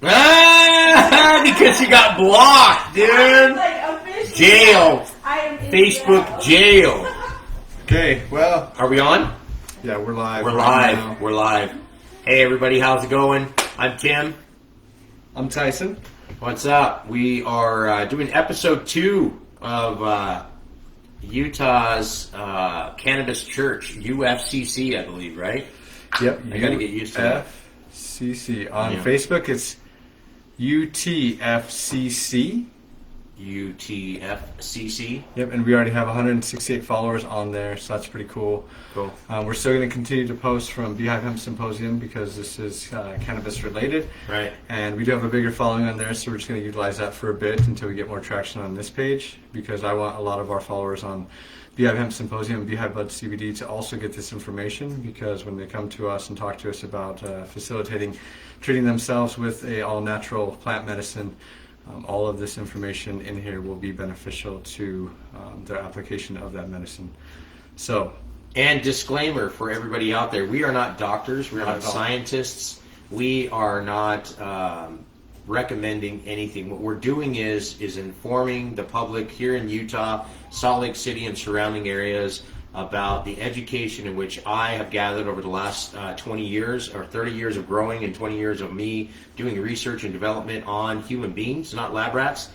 Because you got blocked, dude. Jail. Facebook jail. Okay, well. Are we on? Yeah, we're live. We're live. We're live. Hey, everybody, how's it going? I'm Tim. I'm Tyson. What's up? We are doing episode 2 of Utah's Cannabis Church, UFCC, I believe, right? Yep. I got to get used to that. UFCC. On Facebook, it's UTFCC. UTFCC. Yep, and we already have 168 followers on there, so that's pretty cool. Cool. We're still going to continue to post from Beehive Hemp Symposium because this is cannabis related. Right. And we do have a bigger following on there, so we're just going to utilize that for a bit until we get more traction on this page, because I want a lot of our followers on Beehive Hemp Symposium and Beehive Bud CBD to also get this information, because when they come to us and talk to us about treating themselves with a all-natural plant medicine, all of this information in here will be beneficial to their application of that medicine. So, and disclaimer for everybody out there, we are not doctors, we're not scientists, we are not recommending anything. What we're doing is informing the public here in Utah, Salt Lake City and surrounding areas about the education in which I have gathered over the last 20 years or 30 years of growing and 20 years of me doing research and development on human beings, not lab rats,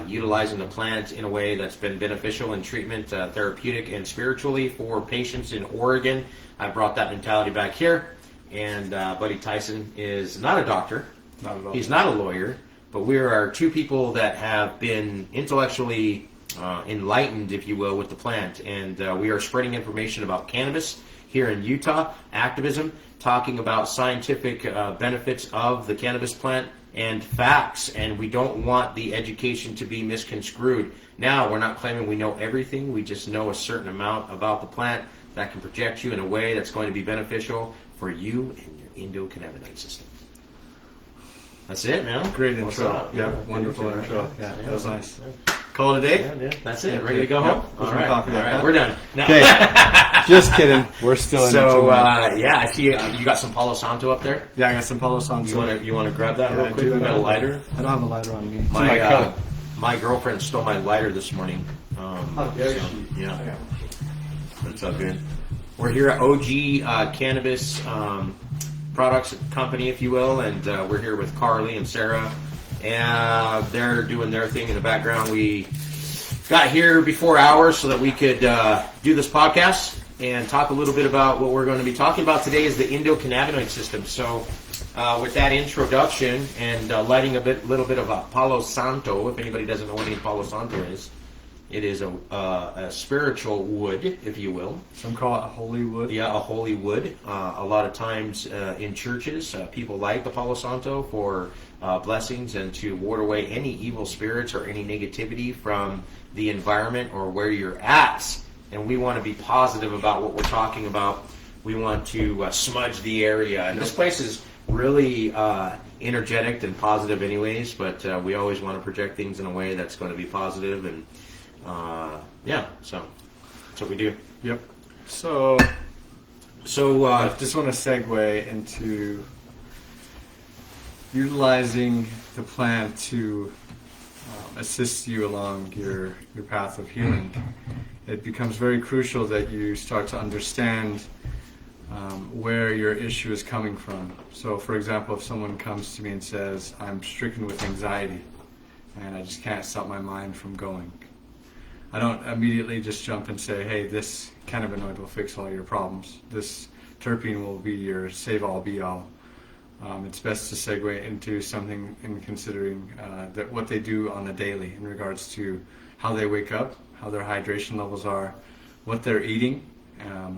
utilizing the plant in a way that's been beneficial in treatment, therapeutic and spiritually for patients in Oregon. I brought that mentality back here, and Buddy Tyson is not a doctor. not at all. He's not a lawyer, but we are two people that have been intellectually enlightened, if you will, with the plant, and we are spreading information about cannabis here in Utah, activism, talking about scientific benefits of the cannabis plant and facts, and we don't want the education to be misconstrued. Now, we're not claiming we know everything, we just know a certain amount about the plant that can project you in a way that's going to be beneficial for you and your endocannabinoid system. That's it, man. Great intro. Yeah, wonderful intro. Yeah, that was nice. Call it a day? Yeah, that's it. Ready to go home? All right, we're done. No. Okay, just kidding. We're still in. So, yeah, I see you got some Palo Santo up there. Yeah, I got some Palo Santo. You want to grab that real quick? You got a lighter? I don't have a lighter on me. My girlfriend stole my lighter this morning. How dare she? Yeah. What's up, man? We're here at OG Cannabis Products Company, if you will, and we're here with Carly and Sarah, and they're doing their thing in the background. We got here before hours so that we could do this podcast and talk a little bit about what we're going to be talking about today is the endocannabinoid system. So with that introduction and lighting a little bit of a Palo Santo, if anybody doesn't know what a Palo Santo is, it is a spiritual wood, if you will. Some call it a holy wood. Yeah, a holy wood. A lot of times in churches, people light the Palo Santo for blessings and to ward away any evil spirits or any negativity from the environment or where you're at. And we want to be positive about what we're talking about. We want to smudge the area. And this place is really energetic and positive anyways, but we always want to project things in a way that's going to be positive and yeah, so that's what we do. Yep. So I just want to segue into utilizing the plant to assist you along your path of healing. It becomes very crucial that you start to understand where your issue is coming from. So, for example, if someone comes to me and says, I'm stricken with anxiety and I just can't stop my mind from going, I don't immediately just jump and say, hey, this cannabinoid will fix all your problems. This terpene will be your save-all, be-all. It's best to segue into something in considering that what they do on the daily in regards to how they wake up, how their hydration levels are, what they're eating,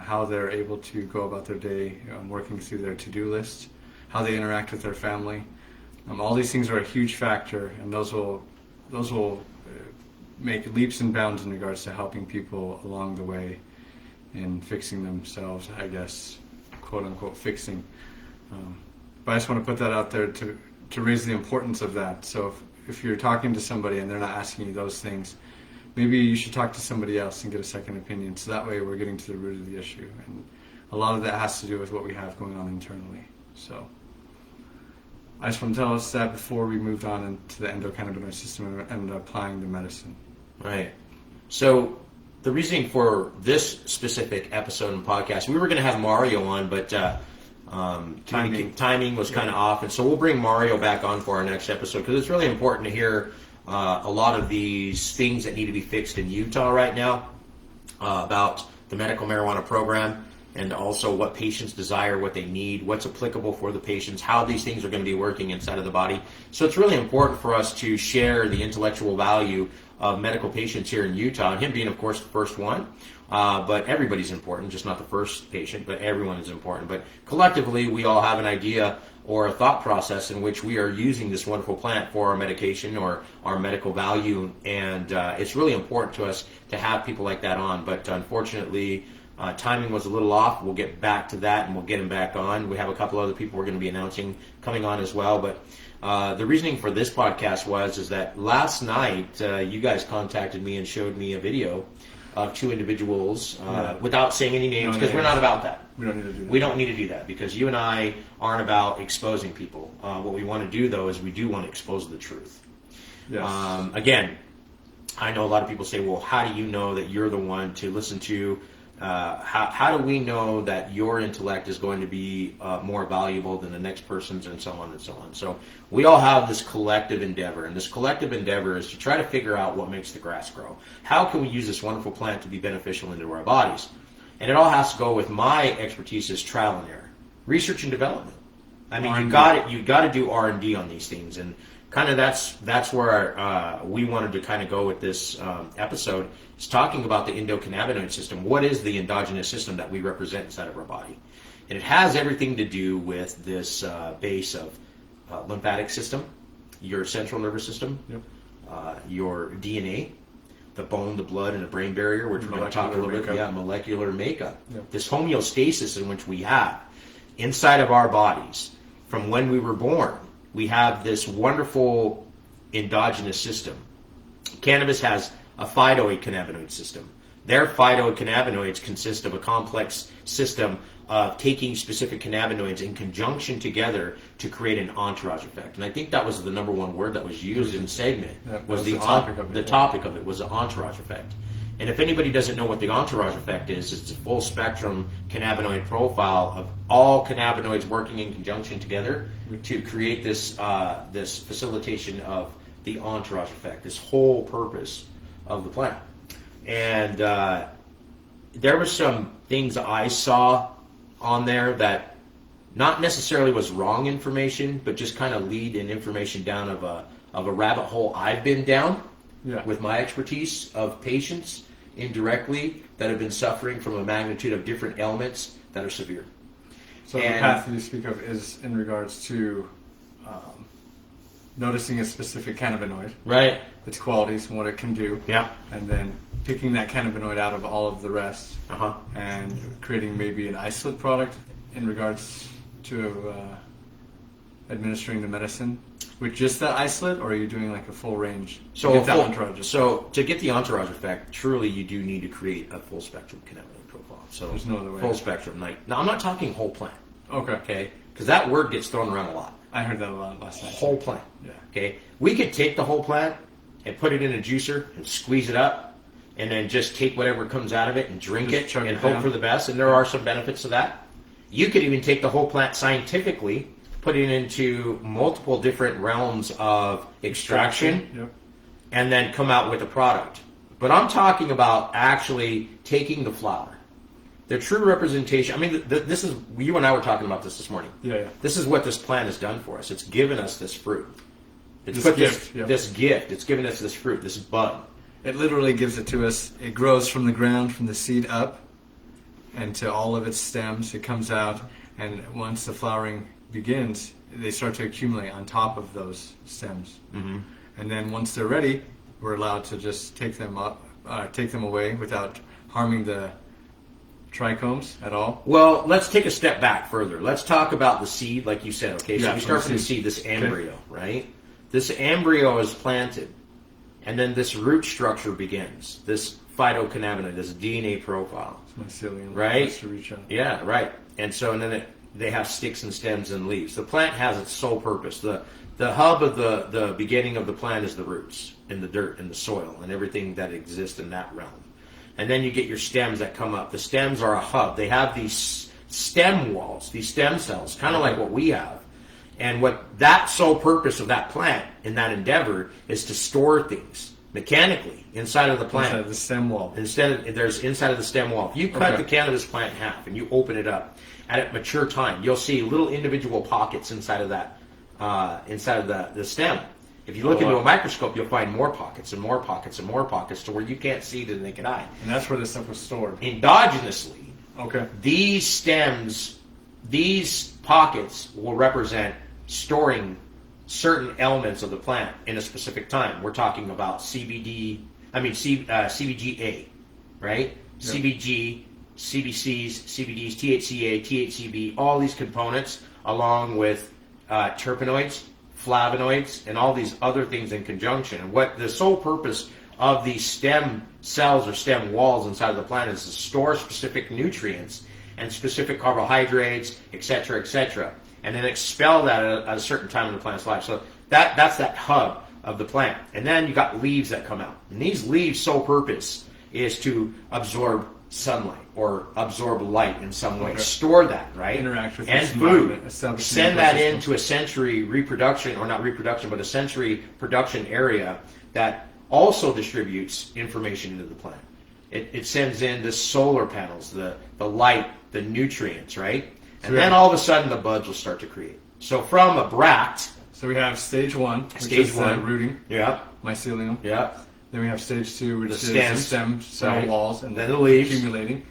how they're able to go about their day, working through their to-do list, how they interact with their family. All these things are a huge factor, and those will make leaps and bounds in regards to helping people along the way in fixing themselves, I guess, quote unquote fixing. But I just want to put that out there to raise the importance of that. So if you're talking to somebody and they're not asking you those things, maybe you should talk to somebody else and get a second opinion. So that way we're getting to the root of the issue. And a lot of that has to do with what we have going on internally. So I just want to tell us that before we moved on into the endocannabinoid system and applying the medicine. Right. So the reasoning for this specific episode and podcast, we were going to have Mario on, but timing was kind of off, and so we'll bring Mario back on for our next episode because it's really important to hear a lot of these things that need to be fixed in Utah right now about the medical marijuana program, and also what patients desire, what they need, what's applicable for the patients, how these things are going to be working inside of the body. So it's really important for us to share the intellectual value of medical patients here in Utah, and him being, of course, the first one. But everybody's important, just not the first patient, but everyone is important. But collectively, we all have an idea or a thought process in which we are using this wonderful plant for our medication or our medical value, and it's really important to us to have people like that on. But unfortunately, timing was a little off. We'll get back to that, and we'll get him back on. We have a couple other people we're going to be announcing coming on as well. But the reasoning for this podcast is that last night you guys contacted me and showed me a video of two individuals without saying any names, because we're not about that. We don't need to do that. We don't need to do that because you and I aren't about exposing people. What we want to do, though, is we do want to expose the truth. Yes. Again, I know a lot of people say, well, how do you know that you're the one to listen to? How do we know that your intellect is going to be more valuable than the next person's, and so on and so on? So we all have this collective endeavor, and this collective endeavor is to try to figure out what makes the grass grow. How can we use this wonderful plant to be beneficial into our bodies? And it all has to go with my expertise is trial and error, research and development. I mean, you got to do R&D on these things, and kind of that's where we wanted to kind of go with this episode. Is talking about the endocannabinoid system. What is the endogenous system that we represent inside of our body? And it has everything to do with this base of lymphatic system, your central nervous system, your DNA, the bone, the blood, and the brain barrier, which we're going to talk a little bit about, molecular makeup. This homeostasis in which we have inside of our bodies from when we were born. We have this wonderful endogenous system. Cannabis has a phytocannabinoid system. Their phytocannabinoids consist of a complex system of taking specific cannabinoids in conjunction together to create an entourage effect. And I think that was the number one word that was used in the segment. Was the topic of it was the entourage effect. And if anybody doesn't know what the entourage effect is, it's a full spectrum cannabinoid profile of all cannabinoids working in conjunction together to create this this facilitation of the entourage effect, this whole purpose of the plant. And there were some things I saw on there that not necessarily was wrong information, but just kind of lead in information down of a rabbit hole I've been down with my expertise of patients indirectly that have been suffering from a magnitude of different ailments that are severe. So the path that you speak of is in regards to noticing a specific cannabinoid, right? Its qualities and what it can do, and then picking that cannabinoid out of all of the rest, and creating maybe an isolate product in regards to administering the medicine with just that isolate, or are you doing like a full range? So to get the entourage effect, truly you do need to create a full spectrum cannabinoid profile. So there's no other way. Full spectrum. Now I'm not talking whole plant. Okay. Because that word gets thrown around a lot. I heard that a lot last night. Whole plant. Yeah. Okay. We could take the whole plant and put it in a juicer and squeeze it up, and then just take whatever comes out of it and drink it and hope for the best. And there are some benefits to that. You could even take the whole plant scientifically, put it into multiple different realms of extraction, and then come out with a product. But I'm talking about actually taking the flower. The true representation, I mean, this is, you and I were talking about this morning. This is what this plant has done for us. It's given us this fruit. It's put this gift. It's given us this fruit, this bud. It literally gives it to us. It grows from the ground, from the seed up, and to all of its stems. It comes out, and once the flowering begins, they start to accumulate on top of those stems. And then once they're ready, we're allowed to just take them away without harming the trichomes at all. Well, let's take a step back further. Let's talk about the seed, like you said. Okay, so we start from the seed, this embryo, right? This embryo is planted, and then this root structure begins. This phytocannabinoid, this DNA profile, it's mycelium, right? To reach out. Yeah, right. And so, and then they have sticks and stems and leaves. The plant has its sole purpose. The hub of the beginning of the plant is the roots and the dirt and the soil and everything that exists in that realm. And then you get your stems that come up. The stems are a hub. They have these stem walls, these stem cells, kind of like what we have. And what that sole purpose of that plant in that endeavor is to store things mechanically inside of the plant. Inside of the stem wall. There's inside of the stem wall. If you cut the cannabis plant in half and you open it up, at mature time, you'll see little individual pockets inside of that, inside of the stem. If you look into a microscope, you'll find more pockets and more pockets and more pockets to where you can't see to the naked eye. And that's where this stuff was stored. Endogenously, Okay. these stems, these pockets will represent storing certain elements of the plant in a specific time. We're talking about CBGA, right? Yep. CBG, CBCs, CBDs, THCA, THCB, all these components, along with terpenoids, flavonoids, and all these other things in conjunction. And what the sole purpose of these stem cells or stem walls inside of the plant is to store specific nutrients and specific carbohydrates, etc., and then expel that at a certain time in the plant's life. So that's that hub of the plant. And then you got leaves that come out. And these leaves' sole purpose is to absorb sunlight or absorb light in some way. Store that, right? Interact with and this food. establish an Send that ecosystem. into a sensory reproduction, or not reproduction, but a sensory production area that also distributes information into the plant. It sends in the solar panels, the light, the nutrients, right? And then all of a sudden the buds will start to create. So from a bract, So we have stage one, which Stage is one. rooting, yeah, mycelium. yeah, Then we have stage two, which The is stems, the stem cell right. walls, and Then the leaves. accumulating.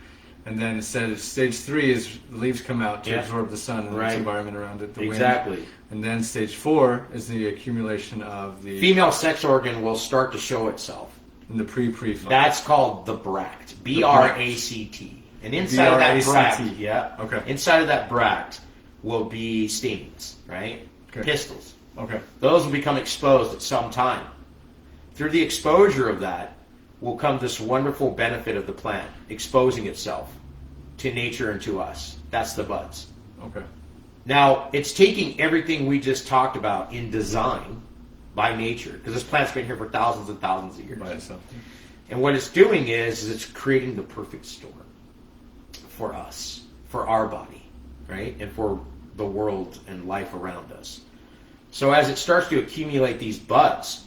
And then instead of stage three is the leaves come out to Yeah. absorb the sun and Right. its environment around it, the exactly. wind. And then stage four is the accumulation of the Female sex organ will start to show itself. in the pre-pre. That's called the bract. BRACT. And inside of that bract, BRACT. yeah, Okay. inside of that bract will be stamens, right? Okay. Pistils. Okay. Those will become exposed at some time. Through the exposure of that will come this wonderful benefit of the plant exposing itself to nature and to us. That's the buds. Okay. Now, it's taking everything we just talked about in design by nature, because this plant's been here for thousands and thousands of years. By itself. And what it's doing is it's creating the perfect storm for us, for our body, right? And for the world and life around us. So as it starts to accumulate these buds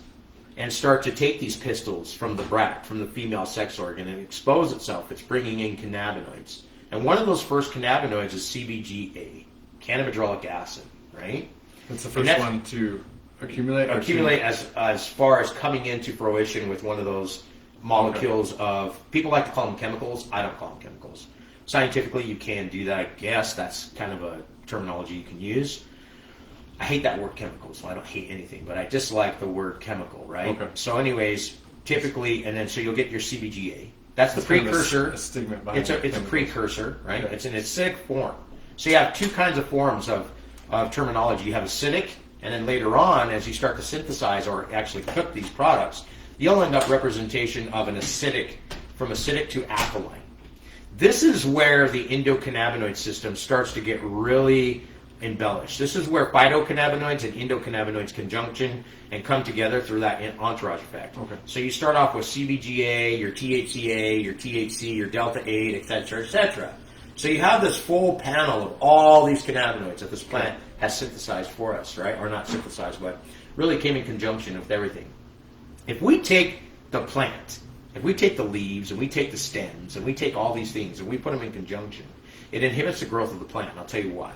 and start to take these pistils from the bract, from the female sex organ, and expose itself, it's bringing in cannabinoids. And one of those first cannabinoids is CBGA, cannabidrolic acid, right? That's the And first that's- one to accumulate. or to- Accumulate as far as coming into fruition with one of those molecules of, people like to call them chemicals. I don't call them chemicals. Scientifically, you can do that, I guess. That's kind of a terminology you can use. I hate that word chemical, so I don't hate anything, but I dislike the word chemical, right? Okay. So anyways, typically, and then so you'll get your CBGA. That's the It's kind of a precursor. a stigma behind It's a chemicals. precursor, right? Okay. It's an acidic form. So you have two kinds of forms of terminology. You have acidic, and then later on, as you start to synthesize or actually cook these products, you'll end up representation of an acidic, from acidic to alkaline. This is where the endocannabinoid system starts to get really embellished. This is where phytocannabinoids and endocannabinoids conjunction and come together through that entourage effect. Okay. So you start off with CBGA, your THCA, your THC, your delta 8, etc., etc. So you have this full panel of all these cannabinoids that this plant has synthesized for us, right? Or not synthesized, but really came in conjunction with everything. If we take the plant, if we take the leaves and we take the stems and we take all these things and we put them in conjunction, it inhibits the growth of the plant. And I'll tell you why.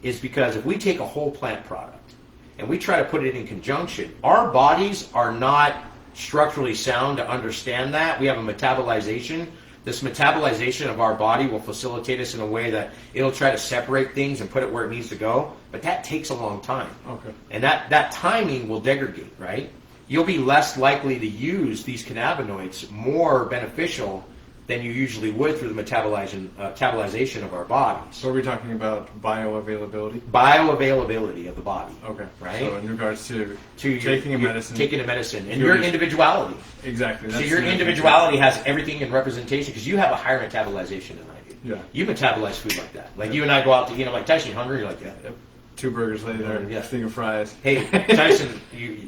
Is because if we take a whole plant product and we try to put it in conjunction, our bodies are not structurally sound to understand that. We have a metabolization. This metabolization of our body will facilitate us in a way that it'll try to separate things and put it where it needs to go, but that takes a long time. Okay. And that timing will degrade, right? You'll be less likely to use these cannabinoids more beneficial than you usually would through the metabolization of our bodies. So we're talking about bioavailability. Bioavailability of the body. Okay. Right? So in regards to To taking a medicine. Taking a medicine. And Your- your individuality. Exactly. So that's your the- individuality has everything in representation because you have a higher metabolization than I do. Yeah. You metabolize food like that. Like you and I go out to eat. I'm like, Tyson, you hungry? You're like, yeah. Yep. 2 burgers later, Yeah. thing of fries. Hey, Tyson,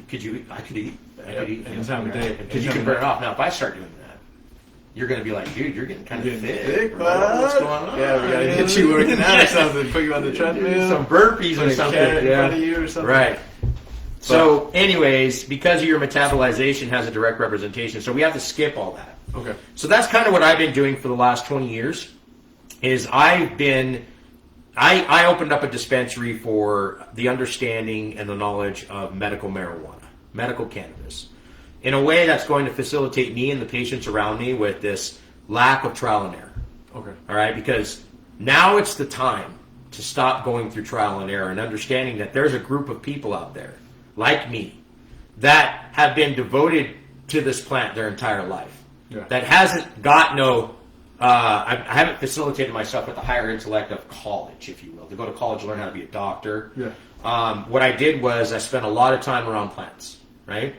could you eat? I could eat. Any time of day. Because you can burn it off. Now, if I start doing that, you're going to be like, dude, you're getting kind of thick. Bro. What's going on? Yeah, we got to get you working out or something. Put you on the treadmill. Some burpees or something. In front of you or something. Right. So, anyways, because your metabolization has a direct representation, so we have to skip all that. Okay. So that's kind of what I've been doing for the last 20 years. Is I opened up a dispensary for the understanding and the knowledge of medical marijuana, medical cannabis, in a way that's going to facilitate me and the patients around me with this lack of trial and error. Okay. All right, because now it's the time to stop going through trial and error and understanding that there's a group of people out there, like me, that have been devoted to this plant their entire life. Yeah. That hasn't got I haven't facilitated myself with the higher intellect of college, if you will, to go to college and learn how to be a doctor. Yeah. What I did was I spent a lot of time around plants, right?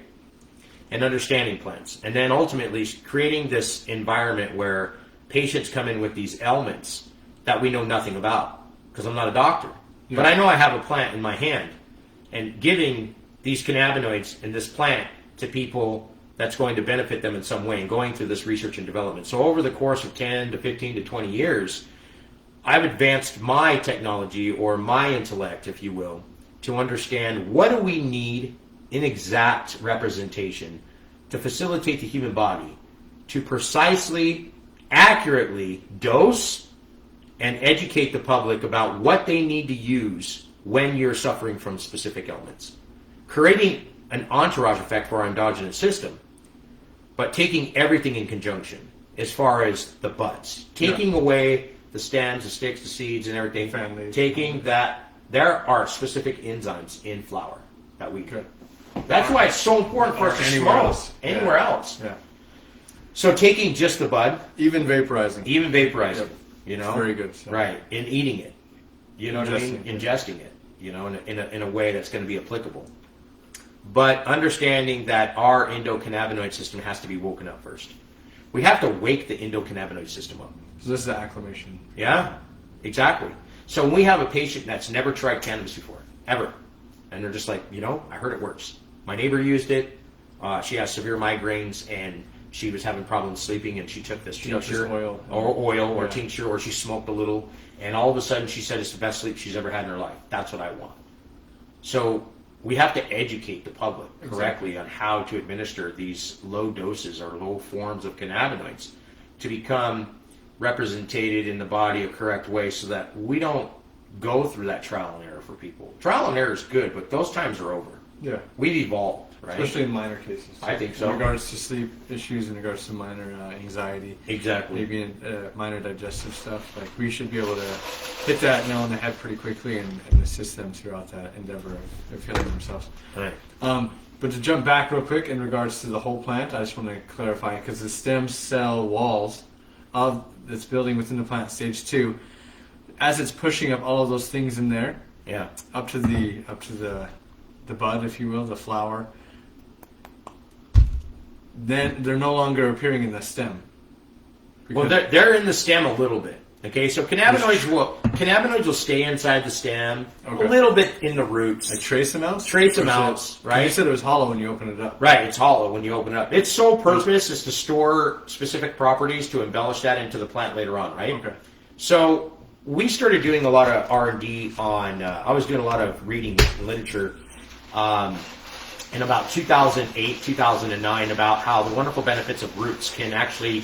And understanding plants. And then ultimately creating this environment where patients come in with these ailments that we know nothing about, because I'm not a doctor. Yeah. But I know I have a plant in my hand, and giving these cannabinoids in this plant to people that's going to benefit them in some way, and going through this research and development. So over the course of 10 to 15 to 20 years, I've advanced my technology, or my intellect, if you will, to understand what do we need in exact representation to facilitate the human body to precisely, accurately dose and educate the public about what they need to use when you're suffering from specific ailments. Creating an entourage effect for our endogenous system, but taking everything in conjunction as far as the buds. Taking away the stems, the sticks, the seeds, and everything. Families. Taking that, there are specific enzymes in flower that we could. That's why it's so important for us to smoke anywhere else. Yeah. So taking just the bud. Even vaporizing. Yep. You know? Very good. So. Right. And eating it. You know what I mean? Yeah. Ingesting it. You know, in a way that's going to be applicable. But understanding that our endocannabinoid system has to be woken up first. We have to wake the endocannabinoid system up. So this is acclimation. Yeah, exactly. So when we have a patient that's never tried cannabis before, ever, and they're just like, I heard it works. My neighbor used it. She has severe migraines, and she was having problems sleeping, and she took this tincture or tincture, or she smoked a little, and all of a sudden she said it's the best sleep she's ever had in her life. That's what I want. So we have to educate the public correctly on how to administer these low doses or low forms of cannabinoids to become represented in the body a correct way, so that we don't go through that trial and error for people. Trial and error is good, but those times are over. Yeah. We've evolved, right? Especially in minor cases. I think so. In regards to sleep issues, in regards to minor anxiety. Exactly. Maybe in minor digestive stuff. Like, we should be able to hit that nail on the head pretty quickly and assist them throughout that endeavor of healing themselves. Right. But to jump back real quick in regards to the whole plant, I just want to clarify, because the stem cell walls of this building within the plant, stage 2, as it's pushing up all of those things in there, up to the bud, if you will, the flower, then they're no longer appearing in the stem. Well, they're in the stem a little bit. Okay, so cannabinoids will stay inside the stem, a little bit in the roots. Like trace amounts? Trace amounts, right? You said it was hollow when you open it up. Right, it's hollow when you open it up. Its sole purpose is to store specific properties to embellish that into the plant later on, right? Okay. So we started doing a lot of R&D on, I was doing a lot of reading literature in about 2008, 2009 about how the wonderful benefits of roots can actually,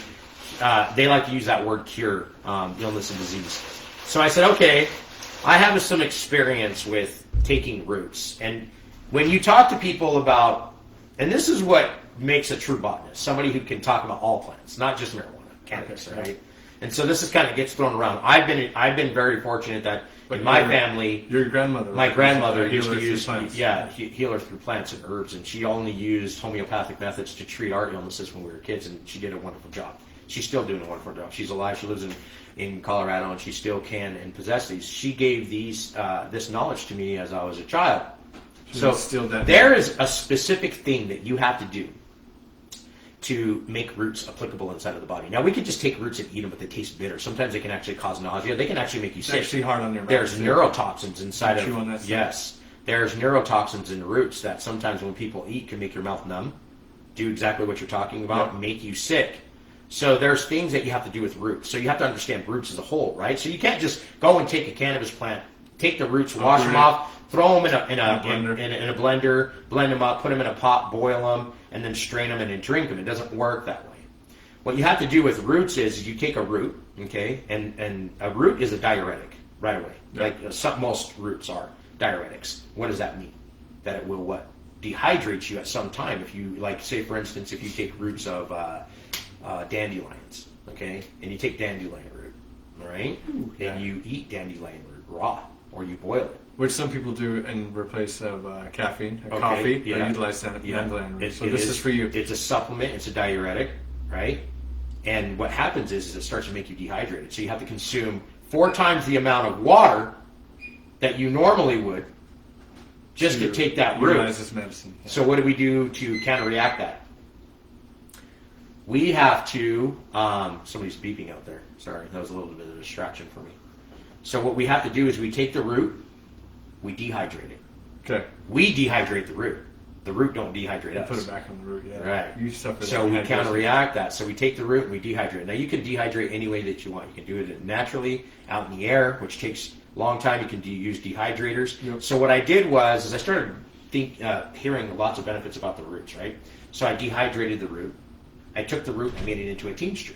they like to use that word, cure illness and disease. So I said, okay, I have some experience with taking roots. And when you talk to people about, and this is what makes a true botanist, somebody who can talk about all plants, not just marijuana, cannabis, right? And so this is kind of gets thrown around. I've been very fortunate that in my family, your grandmother, my grandmother used to use plants. healer through plants and herbs, and she only used homeopathic methods to treat our illnesses when we were kids, and she did a wonderful job. She's still doing a wonderful job. She's alive. She lives in Colorado, and she still can and possess these. She gave this knowledge to me as I was a child. So there is a specific thing that you have to do to make roots applicable inside of the body. Now, we could just take roots and eat them, but they taste bitter. Sometimes they can actually cause nausea. They can actually make you It's sick. actually hard on your mouth. There's neurotoxins inside Chew on that of stuff. yes. There's neurotoxins in the roots that sometimes when people eat can make your mouth numb, do exactly what you're talking about, Yep. make you sick. So there's things that you have to do with roots. So you have to understand roots as a whole, right? So you can't just go and take a cannabis plant, take the roots, wash them off, throw them in a blender, blend them up, put them in a pot, boil them, and then strain them and then drink them. It doesn't work that way. What you have to do with roots is you take a root, okay, and a root is a diuretic right away. Yep. Like most roots are diuretics. What does that mean? That it will what? Dehydrate you at some time. If you, like, say for instance, if you take roots of dandelions, okay, and you take dandelion root, all right, and you eat dandelion root raw, or you boil it. Which some people do in replace of caffeine, Okay, coffee, yeah. or utilize dandelion root. So this is for you. It's a supplement. It's a diuretic, right? And what happens is it starts to make you dehydrated. So you have to consume 4 times the amount of water that you normally would just to take that root. Utilize this medicine. Yeah. So what do we do to counteract that? We have to, somebody's beeping out there. Sorry, that was a little bit of a distraction for me. So what we have to do is we take the root, we dehydrate it. Okay. We dehydrate the root. The root don't dehydrate us. Put it back on the root, yeah. Right. You suffer So we dehydration. counteract that. So we take the root and we dehydrate. Now you can dehydrate any way that you want. You can do it naturally, out in the air, which takes a long time. You can use dehydrators. Yep. So what I did was I started hearing lots of benefits about the roots, right? So I dehydrated the root. I took the root and made it into a tincture.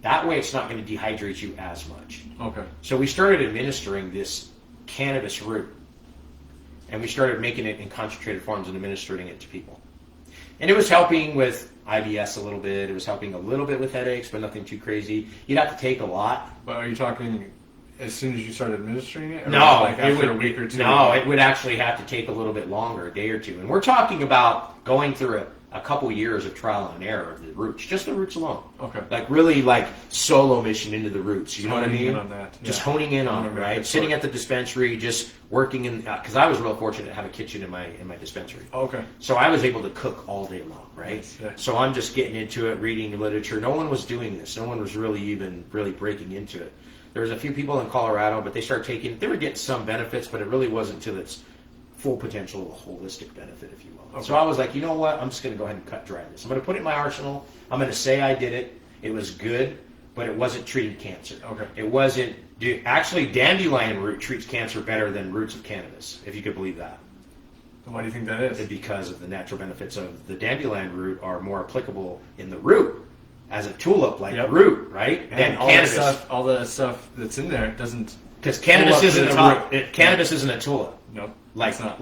That way it's not going to dehydrate you as much. Okay. So we started administering this cannabis root. And we started making it in concentrated forms and administering it to people. And it was helping with IBS a little bit. It was helping a little bit with headaches, but nothing too crazy. You'd have to take a lot. But are you talking as soon as you started administering it? Or No, like after a week or two? No, it would actually have to take a little bit longer, a day or two. And we're talking about going through a couple years of trial and error of the roots, just the roots alone. Okay. Like really like solo mission into the roots. You know what I Honing mean? in on that, Just yeah. honing in on it, Honing right? it. Sitting at the dispensary, just working in, because I was real fortunate to have a kitchen in my dispensary. Okay. So I was able to cook all day long, right? Yes, yeah. So I'm just getting into it, reading literature. No one was doing this. No one was really breaking into it. There was a few people in Colorado, but they were getting some benefits, but it really wasn't to its full potential of a holistic benefit, if you will. Okay. So I was like, you know what? I'm just going to go ahead and cut dry this. I'm going to put it in my arsenal. I'm going to say I did it. It was good, but it wasn't treating cancer. Okay. It wasn't. Actually, dandelion root treats cancer better than roots of cannabis, if you could believe that. And why do you think that is? Because of the natural benefits of the dandelion root are more applicable in the root as a tulip-like Yep. root, right? And Than all cannabis. all the stuff that's in there doesn't. Because cannabis pull up to isn't the a top. root. Cannabis isn't a tulip. Nope. Like it's not.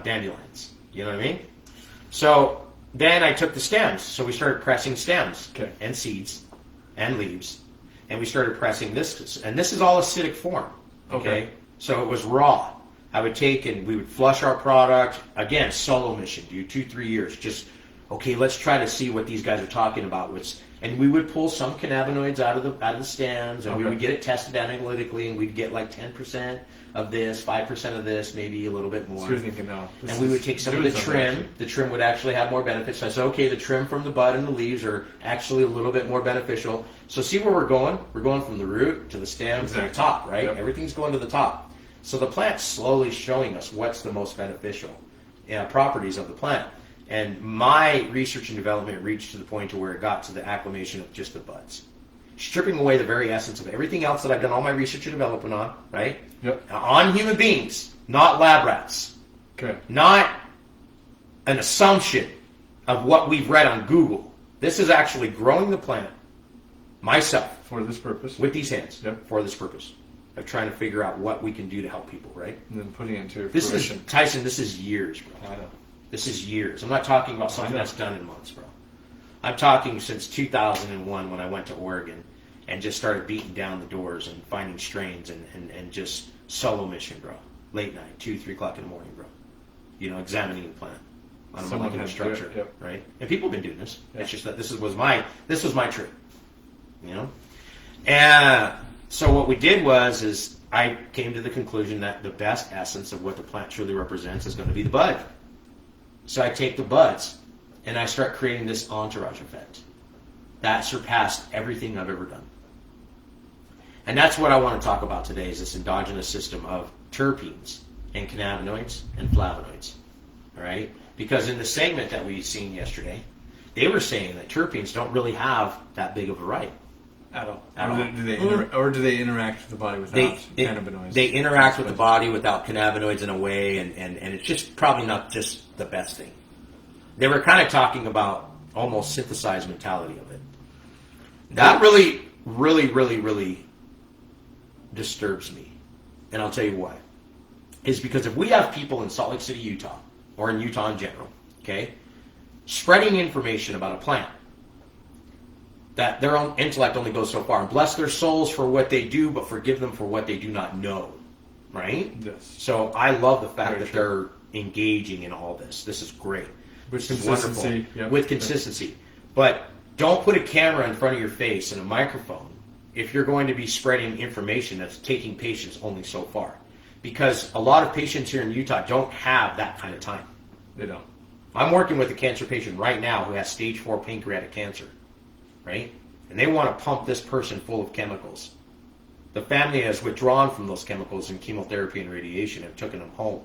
dandelions. You know what I mean? So then I took the stems. So we started pressing stems Okay. and seeds and leaves, and we started pressing this. And this is all acidic form. Okay. So it was raw. I would take and we would flush our product again. Solo mission, dude. 2-3 years. Just okay. Let's try to see what these guys are talking about. And we would pull some cannabinoids out of the stems, and we Okay. would get it tested analytically, and we'd get like 10% of this, 5% of this, maybe a little bit more. So you're thinking, no. this And we is would take some of doing the something, trim. actually. The trim would actually have more benefits. So I said, okay, the trim from the bud and the leaves are actually a little bit more beneficial. So see where we're going? We're going from the root to the stem to Exactly. the top, right? Yep. Everything's going to the top. So the plant's slowly showing us what's the most beneficial properties of the plant. And my research and development reached to the point to where it got to the acclimation of just the buds. Stripping away the very essence of everything else that I've done all my research and development on, right? Yep. On human beings, not lab rats. Okay. Not an assumption of what we've read on Google. This is actually growing the plant myself For this purpose. with these hands Yep. for this purpose of trying to figure out what we can do to help people, right? And then putting it into This fruition. is, Tyson, this is years, bro. I know. This is years. I'm not talking about something I know. that's done in months, bro. I'm talking since 2001 when I went to Oregon and just started beating down the doors and finding strains and just solo mission, bro. Late night, 2-3 o'clock in the morning, bro. You know, examining the plant on a Someone molecular had to do it, structure, yep. right? And people have been doing this. Yeah. It's just that this was my trip, you know. And so what we did is I came to the conclusion that the best essence of what the plant truly represents is going to be the bud. So I take the buds and I start creating this entourage effect that surpassed everything I've ever done. And that's what I want to talk about today, is this endogenous system of terpenes and cannabinoids and flavonoids. All right? Because in the segment that we seen yesterday, they were saying that terpenes don't really have that big of a right. At all. At all. Do they interact with the body without cannabinoids? They interact with the body without cannabinoids in a way, and it's just probably not just the best thing. They were kind of talking about almost synthesized mentality of it. That really, really, really, really disturbs me. And I'll tell you why. Is because if we have people in Salt Lake City, Utah, or in Utah in general, okay, spreading information about a plant, that their own intellect only goes so far, and bless their souls for what they do, but forgive them for what they do not know, right? Yes. So I love the fact that they're engaging in all this. This is great. With consistency. Yep. With consistency. But don't put a camera in front of your face and a microphone if you're going to be spreading information that's taking patients only so far. Because a lot of patients here in Utah don't have that kind of time. They don't. I'm working with a cancer patient right now who has stage 4 pancreatic cancer, right? And they want to pump this person full of chemicals. The family has withdrawn from those chemicals in chemotherapy and radiation and taken them home.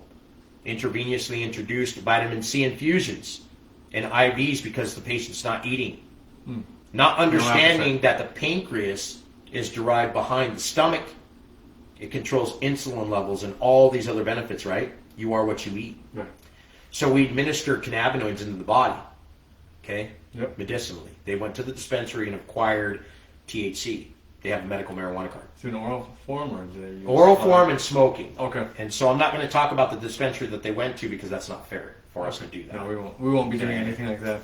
Intravenously introduced vitamin C infusions and IVs because the patient's not eating. Not understanding that the pancreas is derived behind the stomach. It controls insulin levels and all these other benefits, right? You are what you eat. Right. So we administer cannabinoids into the body, okay? Yep. Medicinally. They went to the dispensary and acquired THC. They have a medical marijuana card. Through an oral form, or do they use Oral form and smoking. Okay. And so I'm not going to talk about the dispensary that they went to because that's not fair for us to do that. No, we won't be doing anything like that.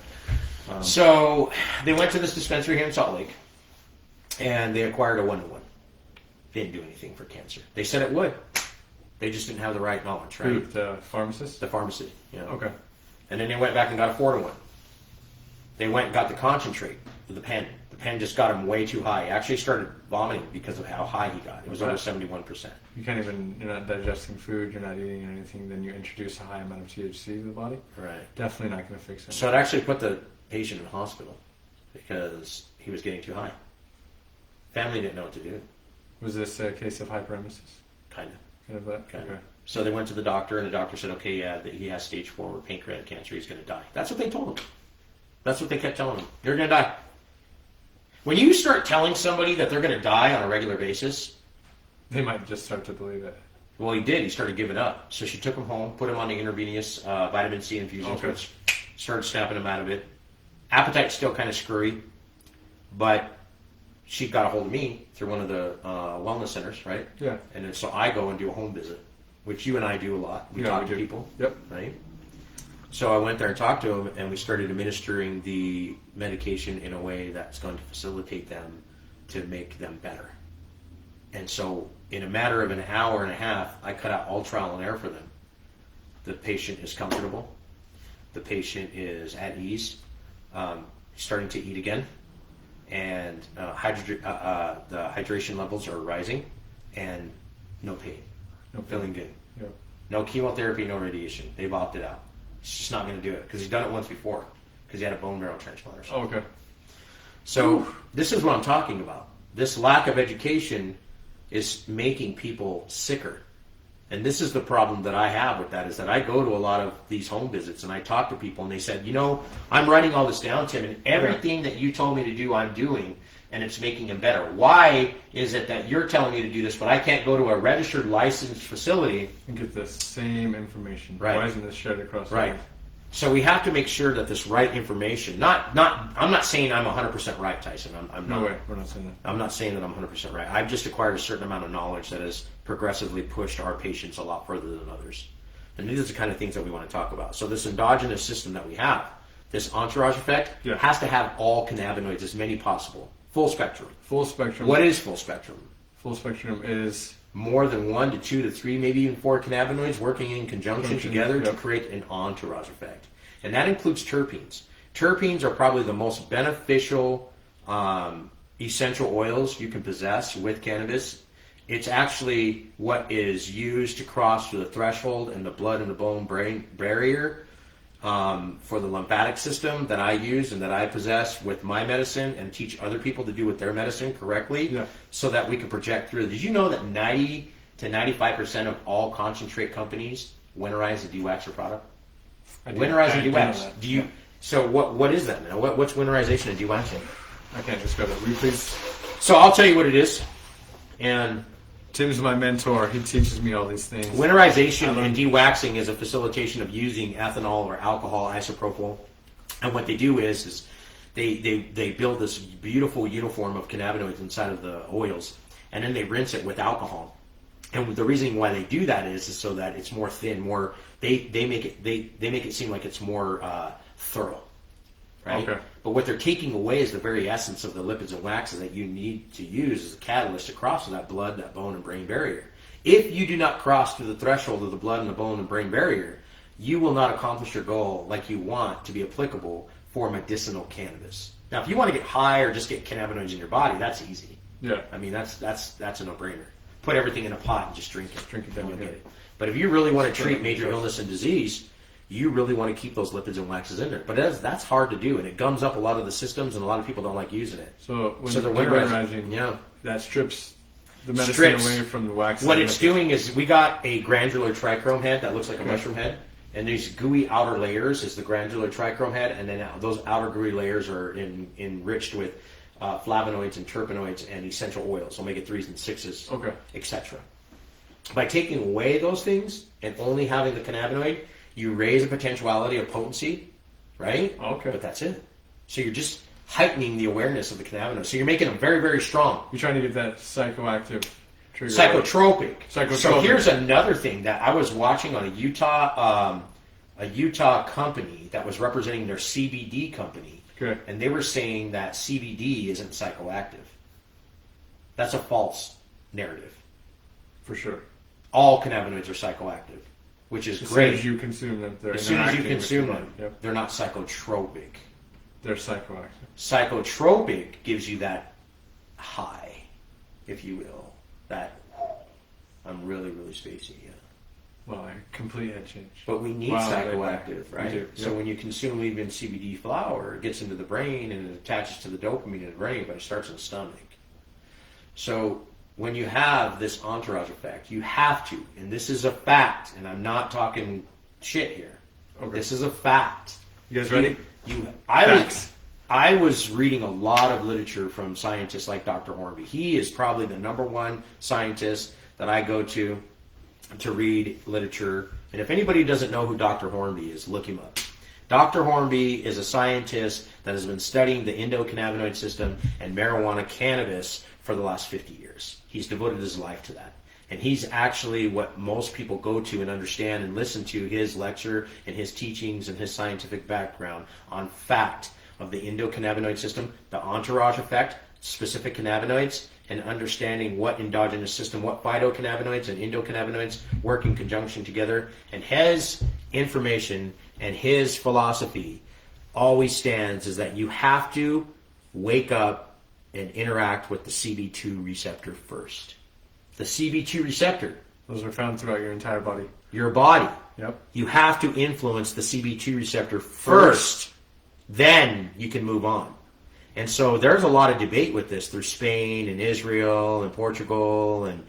So they went to this dispensary here in Salt Lake, and they acquired a 1-to-1. They didn't do anything for cancer. They said it would. They just didn't have the right knowledge, right? Who, the pharmacist? The pharmacy. You know? Okay. And then they went back and got a 4-to-1. They went and got the concentrate with the pen. The pen just got him way too high. He actually started vomiting because of how high he got. It was over 71%. You can't even, you're not digesting food, you're not eating anything, then you introduce a high amount of THC to the body. Right. Definitely not going to fix it. So it actually put the patient in hospital because he was getting too high. Family didn't know what to do. Was this a case of hyperemesis? Kind of. Kind of that? Kind Okay. of. So they went to the doctor, and the doctor said, okay, yeah, that he has stage 4 pancreatic cancer. He's going to die. That's what they told him. That's what they kept telling him. You're going to die. When you start telling somebody that they're going to die on a regular basis, They might just start to believe it. well, he did. He started giving up. So she took him home, put him on the intravenous vitamin C infusions, Okay. which started snapping him out of it. Appetite's still kind of screwy, but she got a hold of me through one of the wellness centers, right? Yeah. And then, so I go and do a home visit, which you and I do a lot. We talk to people, Yep. right? So I went there and talked to him, and we started administering the medication in a way that's going to facilitate them to make them better. And so in a matter of an hour and a half, I cut out all trial and error for them. The patient is comfortable. The patient is at ease, starting to eat again, and the hydration levels are rising, and no pain, feeling good. Yep. No chemotherapy, no radiation. They've opted out. He's just not going to do it because he's done it once before because he had a bone marrow transplant or something. Oh, okay. So this is what I'm talking about. This lack of education is making people sicker. And this is the problem that I have with that, is that I go to a lot of these home visits and I talk to people and they said, you know, I'm writing all this down, Tim, and everything that you told me to do, I'm doing, and it's making them better. Why is it that you're telling me to do this, but I can't go to a registered licensed facility And get the same information. Right. Why isn't this shared across the Right. board? So we have to make sure that this right information, I'm not saying I'm 100% right, Tyson. I'm No not. way. We're not saying that. I'm not saying that I'm 100% right. I've just acquired a certain amount of knowledge that has progressively pushed our patients a lot further than others. And these are the kind of things that we want to talk about. So this endogenous system that we have, this entourage effect, Yeah. has to have all cannabinoids, as many possible. Full spectrum. Full spectrum. What is full spectrum? Full spectrum is More than 1 to 2 to 3, maybe even 4 cannabinoids working in conjunction together to yep. create an entourage effect. And that includes terpenes. Terpenes are probably the most beneficial essential oils you can possess with cannabis. It's actually what is used to cross through the threshold and the blood and the bone brain barrier for the lymphatic system that I use and that I possess with my medicine, and teach other people to do with their medicine correctly, so that we can project through. Did you know that 90 to 95% of all concentrate companies winterize a de-waxer product? Winterize and de-wax. Do you? So what is that, man? What's winterization and de-waxing? I can't describe it. Will you please? So I'll tell you what it is. And Tim's my mentor. He teaches me all these things. Winterization and de-waxing is a facilitation of using ethanol or alcohol isopropyl. And what they do is they build this beautiful uniform of cannabinoids inside of the oils, and then they rinse it with alcohol. And the reason why they do that is so that it's more thin, more they make it seem like it's more thorough, right? Okay. But what they're taking away is the very essence of the lipids and waxes that you need to use as a catalyst to cross that blood, that bone, and brain barrier. If you do not cross through the threshold of the blood and the bone and brain barrier, you will not accomplish your goal like you want to be applicable for medicinal cannabis. Now, if you want to get high or just get cannabinoids in your body, that's easy. Yeah. I mean, that's a no-brainer. Put everything in a pot and just drink it. Drink it then down, you'll yeah. get it. But if you really want to treat major illness and disease, you really want to keep those lipids and waxes in there. But that's hard to do, and it gums up a lot of the systems, and a lot of people don't like using it. So when they're you're winterizing, that strips the medicine away from the wax. What it's doing is, we got a granular trichrome head that looks like a mushroom head, and these gooey outer layers is the granular trichrome head, and then those outer gooey layers are enriched with flavonoids and terpenoids and essential oils, omega-3s and 6s, etc. By taking away those things and only having the cannabinoid, you raise the potentiality of potency, right? Okay. But that's it. So you're just heightening the awareness of the cannabinoid. So you're making them very, very strong. You're trying to get that psychoactive trigger. Psychotropic. So here's another thing that I was watching on a Utah company that was representing their CBD company. Okay. And they were saying that CBD isn't psychoactive. That's a false narrative. For sure. All cannabinoids are psychoactive, which is great. As soon as you consume them, as soon as you consume them, they're not psychotropic. They're psychoactive. Psychotropic gives you that high, if you will. That I'm really, really spacey. Yeah. Well, a complete head change. But we need psychoactive, right? We do, So when you consume even CBD flower, it gets into the brain and it attaches to the dopamine in the brain, but it starts in the stomach. So when you have this entourage effect, you have to, and this is a fact, and I'm not talking shit here. Okay. This is a fact. You guys ready? I was reading a lot of literature from scientists like Dr. Hornby. He is probably the number one scientist that I go to read literature. And if anybody doesn't know who Dr. Hornby is, look him up. Dr. Hornby is a scientist that has been studying the endocannabinoid system and marijuana cannabis for the last 50 years. He's devoted his life to that. And he's actually what most people go to and understand and listen to his lecture and his teachings and his scientific background on fact of the endocannabinoid system, the entourage effect, specific cannabinoids, and understanding what endogenous system, what phytocannabinoids and endocannabinoids work in conjunction together. And his information and his philosophy always stands is that you have to wake up and interact with the CB2 receptor first. The CB2 receptor. Those are found throughout your entire body. Your body. Yep. You have to influence the CB2 receptor first. Then you can move on. And so there's a lot of debate with this through Spain and Israel and Portugal and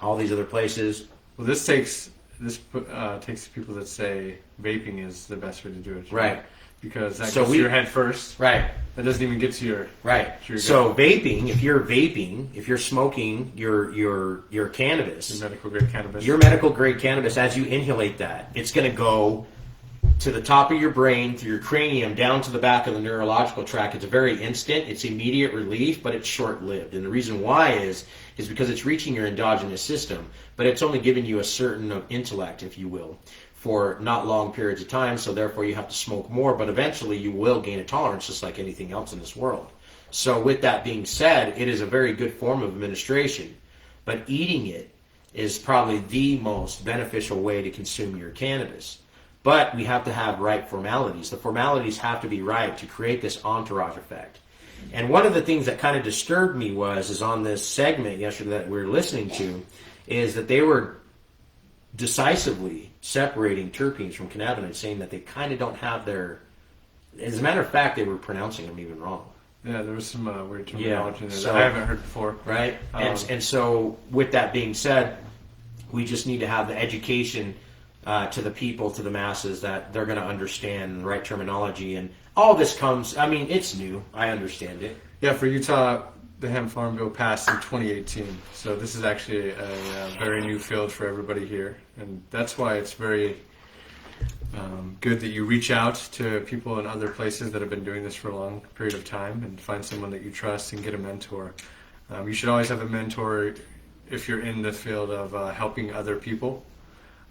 all these other places. Well, this takes people that say vaping is the best way to do it. Right. Because that gets to your head first. Right. That doesn't even get to your... Right. So vaping, if you're smoking your cannabis... Your medical grade cannabis. Your medical grade cannabis, as you inhalate that, it's going to go to the top of your brain, through your cranium, down to the back of the neurological tract. It's a very instant, it's immediate relief, but it's short-lived. And the reason why is because it's reaching your endogenous system, but it's only giving you a certain intellect, if you will, for not long periods of time, so therefore you have to smoke more, but eventually you will gain a tolerance just like anything else in this world. So with that being said, it is a very good form of administration, but eating it is probably the most beneficial way to consume your cannabis. But we have to have right formalities. The formalities have to be right to create this entourage effect. And one of the things that kind of disturbed me is on this segment yesterday that we were listening to, is that they were decisively separating terpenes from cannabinoids, saying that they kind of don't have their. As a matter of fact, they were pronouncing them even wrong. Yeah, there was some weird terminology there so, that I haven't heard before. Right? And so, with that being said, we just need to have the education to the people, to the masses, that they're going to understand the right terminology. And all this comes, I mean, it's new. I understand it. Yeah, for Utah, the Hemp Farm Bill passed in 2018. So this is actually a very new field for everybody here. And that's why it's very good that you reach out to people in other places that have been doing this for a long period of time and find someone that you trust and get a mentor. You should always have a mentor if you're in the field of helping other people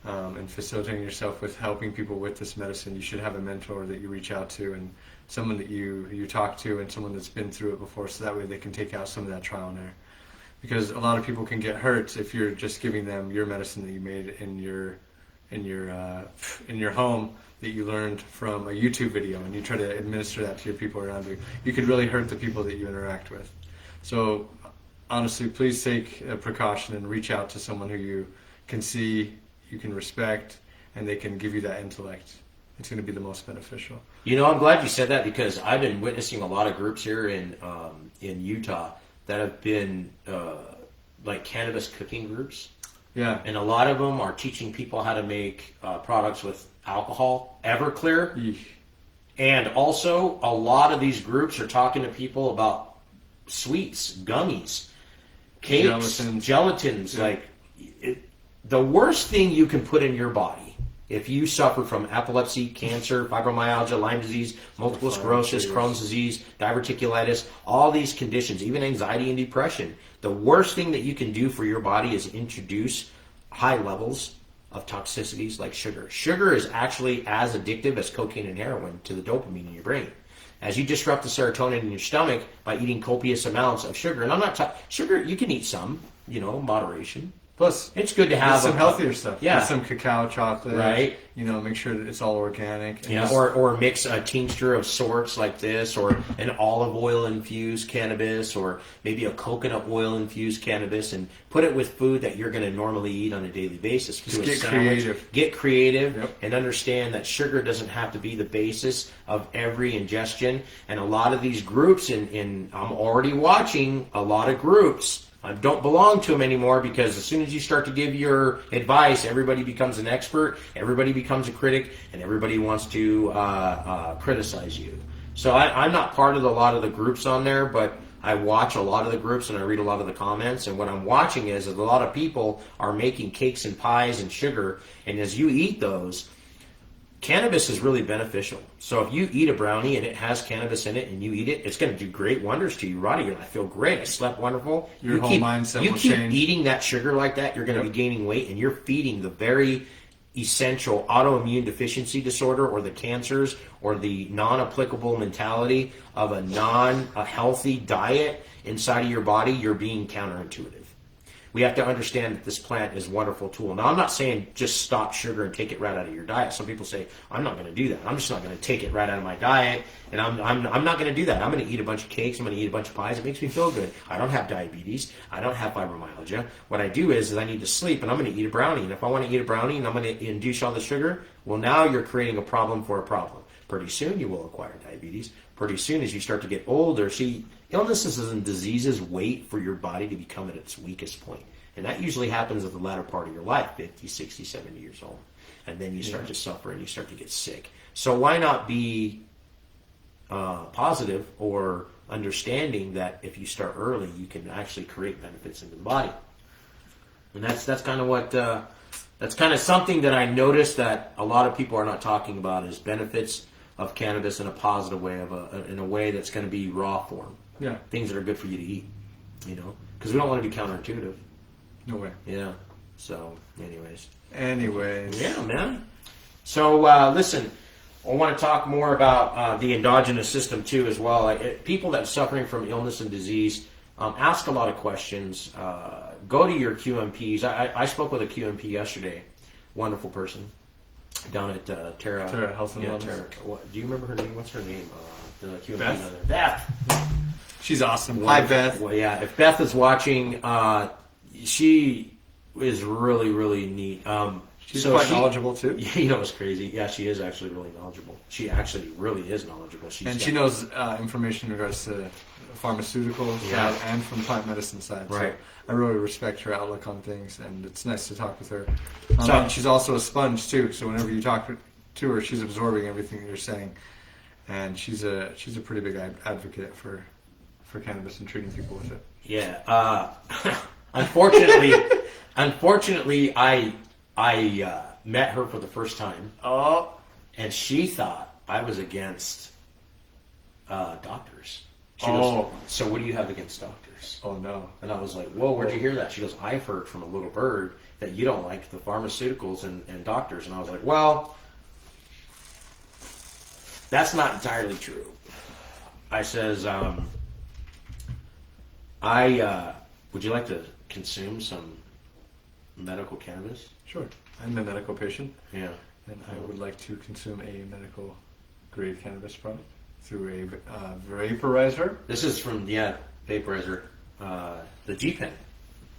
and facilitating yourself with helping people with this medicine. You should have a mentor that you reach out to and someone that you talk to and someone that's been through it before, so that way they can take out some of that trial and error. Because a lot of people can get hurt if you're just giving them your medicine that you made in your home that you learned from a YouTube video, and you try to administer that to your people around you. You could really hurt the people that you interact with. So honestly, please take a precaution and reach out to someone who you can see, you can respect, and they can give you that intellect. It's going to be the most beneficial. You know, I'm glad you said that, because I've been witnessing a lot of groups here in Utah that have been like cannabis cooking groups. Yeah. And a lot of them are teaching people how to make products with alcohol, Everclear. Eesh. And also, a lot of these groups are talking to people about sweets, gummies, cakes, gelatins. Yeah. Like, the worst thing you can put in your body, if you suffer from epilepsy, cancer, fibromyalgia, Lyme disease, multiple sclerosis, Crohn's disease, diverticulitis, all these conditions, even anxiety and depression, the worst thing that you can do for your body is introduce high levels of toxicities like sugar. Sugar is actually as addictive as cocaine and heroin to the dopamine in your brain. As you disrupt the serotonin in your stomach by eating copious amounts of sugar, and I'm not talking sugar, you can eat some, moderation. Plus, it's good to have some healthier stuff. Yeah, get some cacao chocolate. Right. Make sure that it's all organic. Yeah, or mix a tincture of sorts like this, or an olive oil infused cannabis, or maybe a coconut oil infused cannabis, and put it with food that you're going to normally eat on a daily basis. Just get creative. Get creative, yep. And understand that sugar doesn't have to be the basis of every ingestion. And a lot of these groups, I'm already watching a lot of groups. I don't belong to them anymore, because as soon as you start to give your advice, everybody becomes an expert, everybody becomes a critic, and everybody wants to criticize you. So I'm not part of a lot of the groups on there, but I watch a lot of the groups and I read a lot of the comments. And what I'm watching is that a lot of people are making cakes and pies and sugar, and as you eat those, cannabis is really beneficial. So if you eat a brownie and it has cannabis in it and you eat it, it's going to do great wonders to your body. You're going to feel great. I slept wonderful. Your whole mindset will change. You keep eating that sugar like that, you're going to be gaining weight, and you're feeding the very essential autoimmune deficiency disorder, or the cancers, or the non-applicable mentality of a healthy diet inside of your body. You're being counterintuitive. We have to understand that this plant is a wonderful tool. Now, I'm not saying just stop sugar and take it right out of your diet. Some people say, I'm not going to do that. I'm just not going to take it right out of my diet, and I'm not going to do that. I'm going to eat a bunch of cakes. I'm going to eat a bunch of pies. It makes me feel good. I don't have diabetes. I don't have fibromyalgia. What I do is I need to sleep, and I'm going to eat a brownie. And if I want to eat a brownie and I'm going to induce all the sugar, well, now you're creating a problem for a problem. Pretty soon you will acquire diabetes. Pretty soon, as you start to get older, see, illnesses and diseases wait for your body to become at its weakest point. And that usually happens at the latter part of your life, 50, 60, 70 years old. And then you start to suffer and you start to get sick. So why not be positive or understanding that if you start early, you can actually create benefits into the body? And that's kind of what... that's kind of something that I noticed that a lot of people are not talking about, is benefits of cannabis in a positive way, in a way that's going to be raw form. Yeah. Things that are good for you to eat, because we don't want to be counterintuitive. No way. Yeah. So, anyways. Yeah, man. So, listen, I want to talk more about the endogenous system too, as well. People that are suffering from illness and disease ask a lot of questions. Go to your QMPs. I spoke with a QMP yesterday. Wonderful person down at Terra Health and Wellness. Terra. Do you remember her name? What's her name? The QMP Beth? down there. Beth. She's awesome. Wonderful. Hi, Beth. Well, yeah. If Beth is watching, she is really, really neat. She's quite knowledgeable too. Yeah, you know what's crazy? Yeah, she is actually really knowledgeable. She actually really is knowledgeable. She knows information in regards to pharmaceuticals side and from plant medicine side. Right. So I really respect her outlook on things, and it's nice to talk with her. And she's also a sponge too. So whenever you talk to her, she's absorbing everything that you're saying, and she's a pretty big advocate for cannabis and treating people with it. Yeah. Unfortunately, I met her for the first time. Oh. And she thought I was against doctors. She goes, so what do you have against doctors? Oh, no. And I was like, whoa, where'd you hear that? She goes, I've heard from a little bird that you don't like the pharmaceuticals and doctors. And I was like, well, that's not entirely true. I says, would you like to consume some medical cannabis? Sure. I'm a medical patient. Yeah. And I would like to consume a medical grade cannabis product through a vaporizer. This is from, vaporizer, the G-Pen.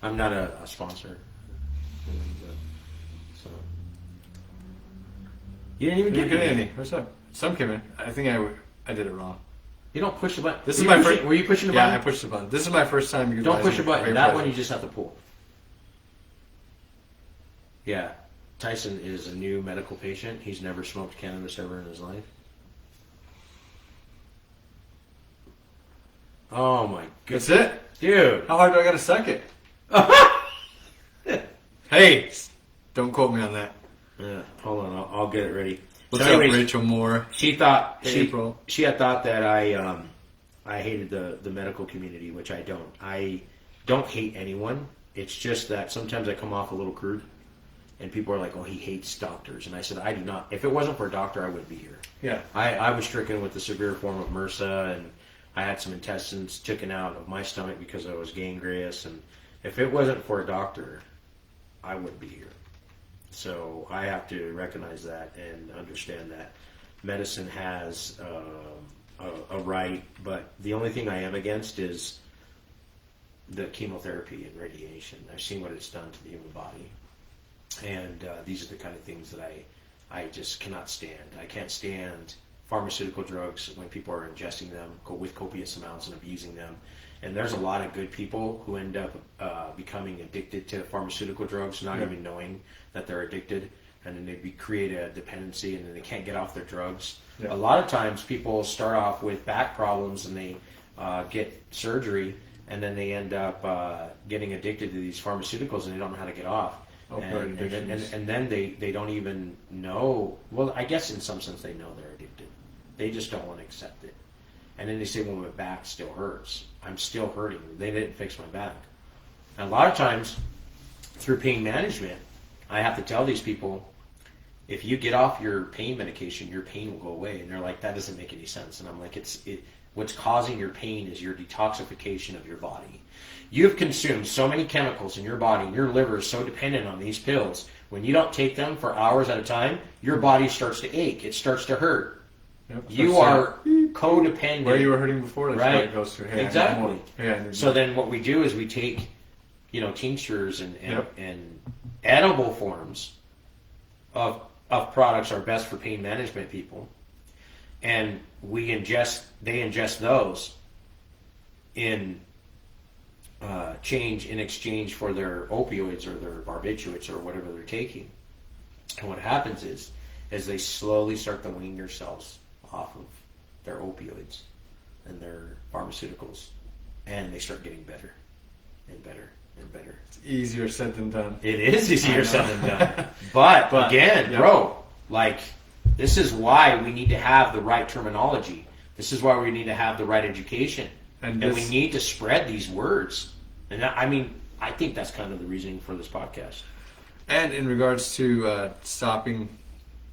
I'm not a sponsor. So. You didn't even get any. What's up? Some came in. I think I did it wrong. You don't push the button. This is my first. Were you pushing the button? Yeah, I pushed the button. This is my first time. Don't push the button. That one you just have to pull. Yeah. Tyson is a new medical patient. He's never smoked cannabis ever in his life. Oh my goodness. That's it? Dude. How hard do I gotta suck it? Hey! Don't quote me on that. Yeah, hold on. I'll get it ready. What's up, Rachel Moore? She thought April. She had thought that I hated the medical community, which I don't. I don't hate anyone. It's just that sometimes I come off a little crude, and people are like, "Oh, he hates doctors," and I said, "I do not. If it wasn't for a doctor, I wouldn't be here." Yeah. I was stricken with the severe form of MRSA, and I had some intestines taken out of my stomach because I was gangrenous, and if it wasn't for a doctor, I wouldn't be here. So I have to recognize that and understand that medicine has a right, but the only thing I am against is the chemotherapy and radiation. I've seen what it's done to the human body, and these are the kind of things that I just cannot stand. I can't stand pharmaceutical drugs when people are ingesting them with copious amounts and abusing them. And there's a lot of good people who end up becoming addicted to pharmaceutical drugs, not even knowing that they're addicted, and then they create a dependency, and then they can't get off their drugs. Yeah. A lot of times people start off with back problems, and they get surgery, and then they end up getting addicted to these pharmaceuticals, and they don't know how to get off. And then they don't even know. Well, I guess in some sense they know they're addicted. They just don't want to accept it. And then they say, well, my back still hurts. I'm still hurting. They didn't fix my back. And a lot of times, through pain management, I have to tell these people, if you get off your pain medication, your pain will go away. And they're like, that doesn't make any sense. And I'm like, what's causing your pain is your detoxification of your body. You've consumed so many chemicals in your body, and your liver is so dependent on these pills. When you don't take them for hours at a time, your body starts to ache. It starts to hurt. Yep, you are codependent. Where you were hurting before, that's right? Where it goes to. Hey, exactly. So more. Then what we do is we take, tinctures and edible forms of products are best for pain management people, and they ingest those in exchange for their opioids or their barbiturates or whatever they're taking. And what happens is they slowly start to wean themselves off of their opioids and their pharmaceuticals, and they start getting better and better and better. It's easier said than done. It is easier said than done. But again, bro, this is why we need to have the right terminology. This is why we need to have the right education. And we need to spread these words. And I think that's kind of the reasoning for this podcast. And in regards to stopping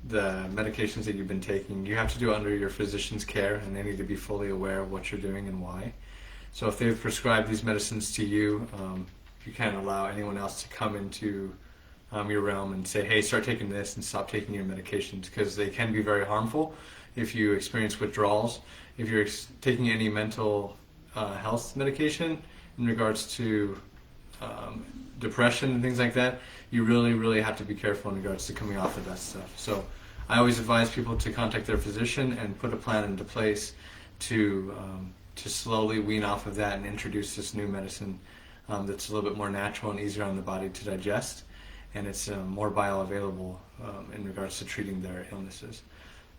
the medications that you've been taking, you have to do it under your physician's care, and they need to be fully aware of what you're doing and why. So if they've prescribed these medicines to you, you can't allow anyone else to come into your realm and say, hey, start taking this and stop taking your medications, because they can be very harmful if you experience withdrawals. If you're taking any mental health medication in regards to depression and things like that, you really, really have to be careful in regards to coming off of that stuff. So I always advise people to contact their physician and put a plan into place to slowly wean off of that and introduce this new medicine that's a little bit more natural and easier on the body to digest, and it's more bioavailable in regards to treating their illnesses.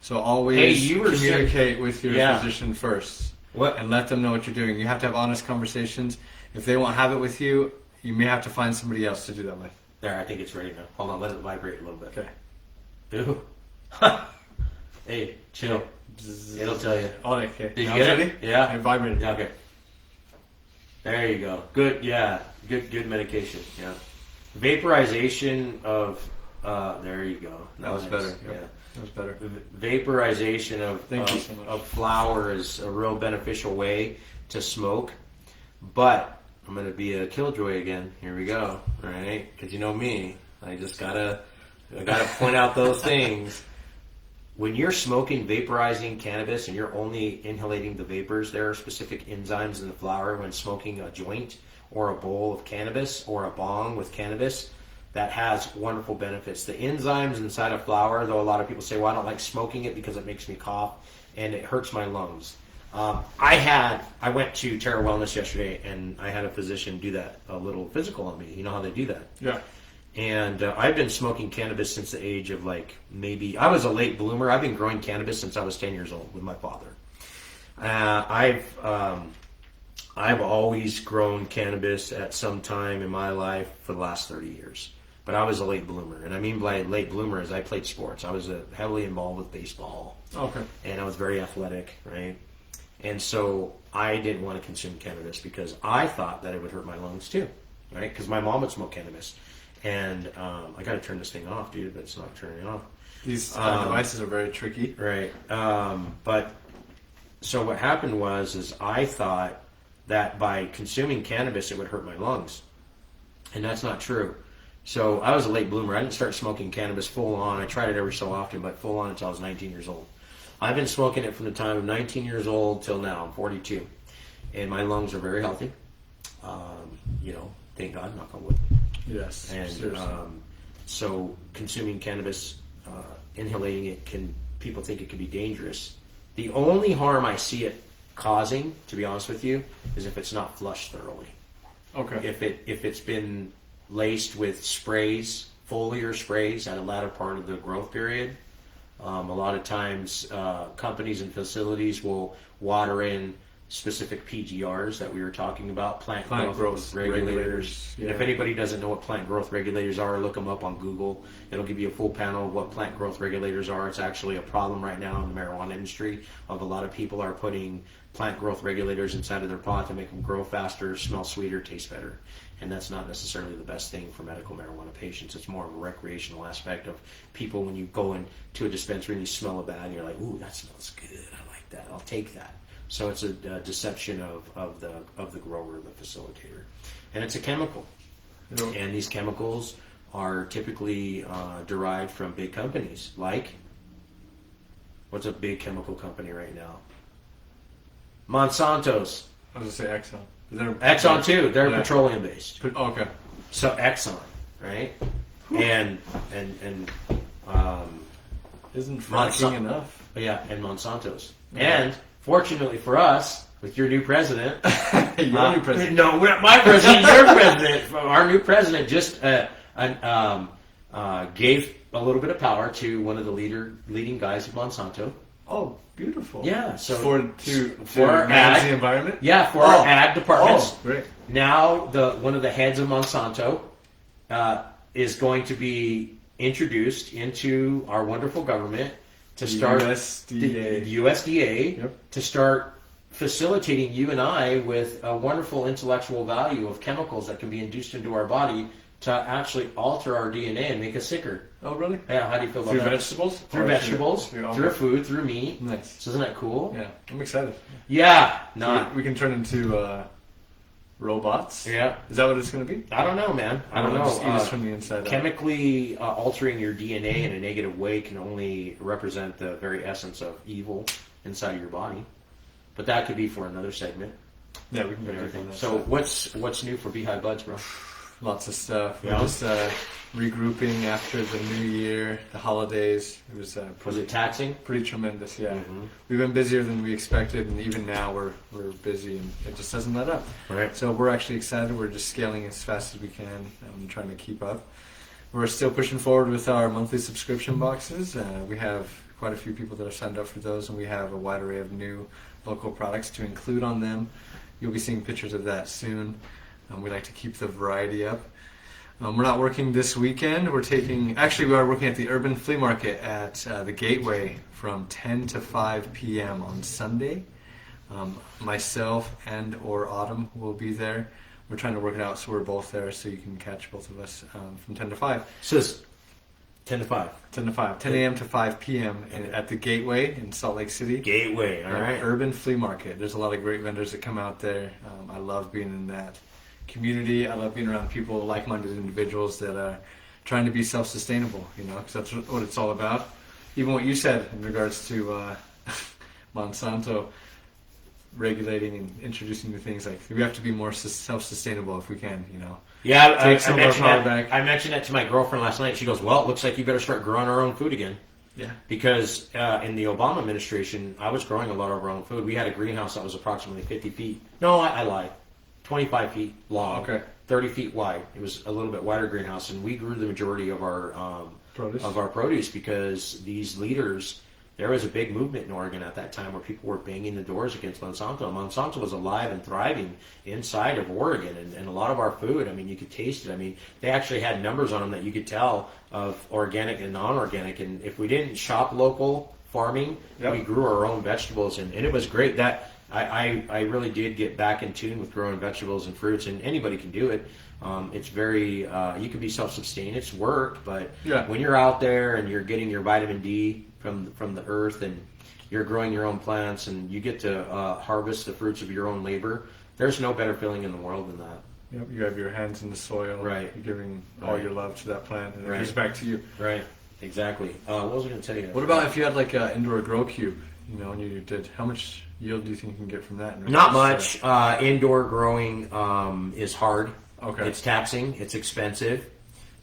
So always communicate with your physician first. And let them know what you're doing. You have to have honest conversations. If they won't have it with you, you may have to find somebody else to do that with. There, I think it's ready now. Hold on, let it vibrate a little bit. Okay. Ooh. Hey, chill. It'll tell you. Oh, okay. Did you get it? Yeah. It vibrated. Yeah, okay. There you go. Good, yeah. Good medication. Yeah. Vaporization of, there you go. That was better. Yeah. That was better. Vaporization Thank you so much. of flower is a real beneficial way to smoke. But I'm going to be a killjoy again. Here we go. All right? Because you know me. I gotta point out those things. When you're smoking, vaporizing cannabis, and you're only inhalating the vapors, there are specific enzymes in the flower when smoking a joint or a bowl of cannabis or a bong with cannabis that has wonderful benefits. The enzymes inside a flower, though a lot of people say, well, I don't like smoking it because it makes me cough and it hurts my lungs. I went to Terra Wellness yesterday, and I had a physician do a little physical on me. You know how they do that? Yeah. And I've been smoking cannabis since the age of I was a late bloomer. I've been growing cannabis since I was 10 years old with my father. I've always grown cannabis at some time in my life for the last 30 years. But I was a late bloomer. And I mean by late bloomer is I played sports. I was heavily involved with baseball. Okay. And I was very athletic, right? And so I didn't want to consume cannabis because I thought that it would hurt my lungs too, right? Because my mom would smoke cannabis. And I got to turn this thing off, dude, but it's not turning off. These devices are very tricky. Right. But so what happened was I thought that by consuming cannabis, it would hurt my lungs. And that's not true. So I was a late bloomer. I didn't start smoking cannabis full on. I tried it every so often, but full on until I was 19 years old. I've been smoking it from the time of 19 years old till now. I'm 42. And my lungs are very healthy. Thank God, knock on wood. Yes. And so consuming cannabis, inhalating it, people think it can be dangerous. The only harm I see it causing, to be honest with you, is if it's not flushed thoroughly. Okay. If it's been laced with sprays, foliar sprays at a latter part of the growth period, a lot of times companies and facilities will water in specific PGRs that we were talking about, plant growth regulators. Yeah. And if anybody doesn't know what plant growth regulators are, look them up on Google. It'll give you a full panel of what plant growth regulators are. It's actually a problem right now in the marijuana industry. A lot of people are putting plant growth regulators inside of their pot to make them grow faster, smell sweeter, taste better. And that's not necessarily the best thing for medical marijuana patients. It's more of a recreational aspect of people when you go into a dispensary and you smell a bag and you're like, ooh, that smells good. I like that. I'll take that. So it's a deception of the grower, the facilitator. And it's a chemical. And these chemicals are typically derived from big companies. Like, what's a big chemical company right now? Monsanto's. I was going to say Exxon. Exxon too. They're petroleum based. Okay. So Exxon, right? And isn't fracking enough? Yeah, and Monsanto's. Yeah. And fortunately for us, with your new president, your new president. No, we're not my president. Your president. Our new president just gave a little bit of power to one of the leading guys of Monsanto. Oh, beautiful. Yeah. So for our manage the environment. Yeah, for our ag departments. Oh, great. Now one of the heads of Monsanto is going to be introduced into our wonderful government to start the USDA to start facilitating you and I with a wonderful intellectual value of chemicals that can be induced into our body to actually alter our DNA and make us sicker. Oh, really? Yeah, how do you feel about that? Through vegetables, through food, through meat. Nice. So isn't that cool? Yeah, I'm excited. Yeah. So we can turn into robots. Yeah. Is that what it's going to be? I don't know, man. I don't know. Just eat us from the inside chemically altering your DNA in a negative way can only represent the very essence of evil inside of your body. But that could be for another segment. Yeah, we can go everything. So what's new for Beehive Buds, bro? Lots of stuff. Yeah. We're just regrouping after the new year, the holidays. It was Was it taxing? pretty tremendous, yeah. Mhm. We've been busier than we expected, and even now we're busy, and it just doesn't let up. Right. So we're actually excited. We're just scaling as fast as we can and trying to keep up. We're still pushing forward with our monthly subscription boxes. We have quite a few people that have signed up for those, and we have a wide array of new local products to include on them. You'll be seeing pictures of that soon. We like to keep the variety up. We're not working this weekend. We are working at the Urban Flea Market at the Gateway from 10 to 5 p.m. on Sunday. Myself and or Autumn will be there. We're trying to work it out so we're both there so you can catch both of us from 10 to 5. So it's 10 to 5. 10 to 5. 10 a.m. to 5 p.m. At the Gateway in Salt Lake City. Gateway, all right. Urban Flea Market. There's a lot of great vendors that come out there. I love being in that community. I love being around people, like-minded individuals that are trying to be self-sustainable, because that's what it's all about. Even what you said in regards to Monsanto regulating and introducing new things, like we have to be more self-sustainable if we can, Yeah, Take some of our power back. I mentioned that to my girlfriend last night. She goes, well, it looks like you better start growing our own food again. Yeah. Because in the Obama administration, I was growing a lot of our own food. We had a greenhouse that was approximately 50 feet. No, I lied. 25 feet long, Okay. 30 feet wide. It was a little bit wider greenhouse, and we grew the majority of our Produce? because these leaders. There was a big movement in Oregon at that time where people were banging the doors against Monsanto. Monsanto was alive and thriving inside of Oregon, and a lot of our food, you could taste it. They actually had numbers on them that you could tell of organic and non-organic, and if we didn't shop local farming, Yep. we grew our own vegetables, and it was great. That I really did get back in tune with growing vegetables and fruits, and anybody can do it. It's very, you can be self-sustained. It's work, but Yeah. when you're out there and you're getting your vitamin D from the earth, and you're growing your own plants, and you get to harvest the fruits of your own labor, there's no better feeling in the world than that. Yep, you have your hands in the soil. Right. You're giving all Right. your love to that plant, and it Right. comes back to you. Right. Exactly. What was I going to tell you? What about if you had like an indoor grow cube, and you did, how much yield do you think you can get from that? Not much. Indoor growing is hard. Okay. It's taxing. It's expensive.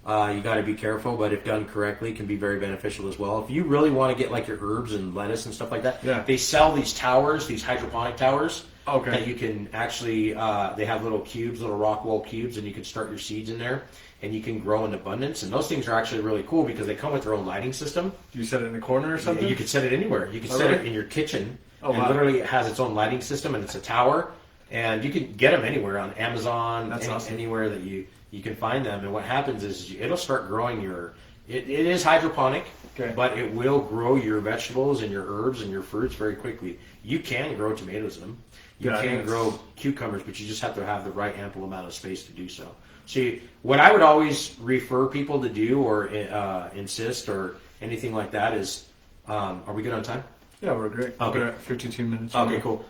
You got to be careful, but if done correctly, can be very beneficial as well. If you really want to get like your herbs and lettuce and stuff like that, Yeah. they sell these towers, these hydroponic towers. Okay. That you can actually, they have little cubes, little rock wool cubes, and you can start your seeds in there, and you can grow in abundance. And those things are actually really cool because they come with their own lighting system. Do you set it in a corner or something? You could set it anywhere. You can Oh, set really? it in your kitchen, Oh, and wow. literally it has its own lighting system, and it's a tower. And you can get them anywhere on Amazon, That's awesome. anywhere that you can find them. And what happens is it'll start growing it is hydroponic, Okay. but it will grow your vegetables and your herbs and your fruits very quickly. You can grow tomatoes in them. You Yeah, can yes. grow cucumbers, but you just have to have the right ample amount of space to do so. See, what I would always refer people to do or insist or anything like that is, are we good on time? Yeah, we're great. Okay. We're at 52 minutes. Okay, cool.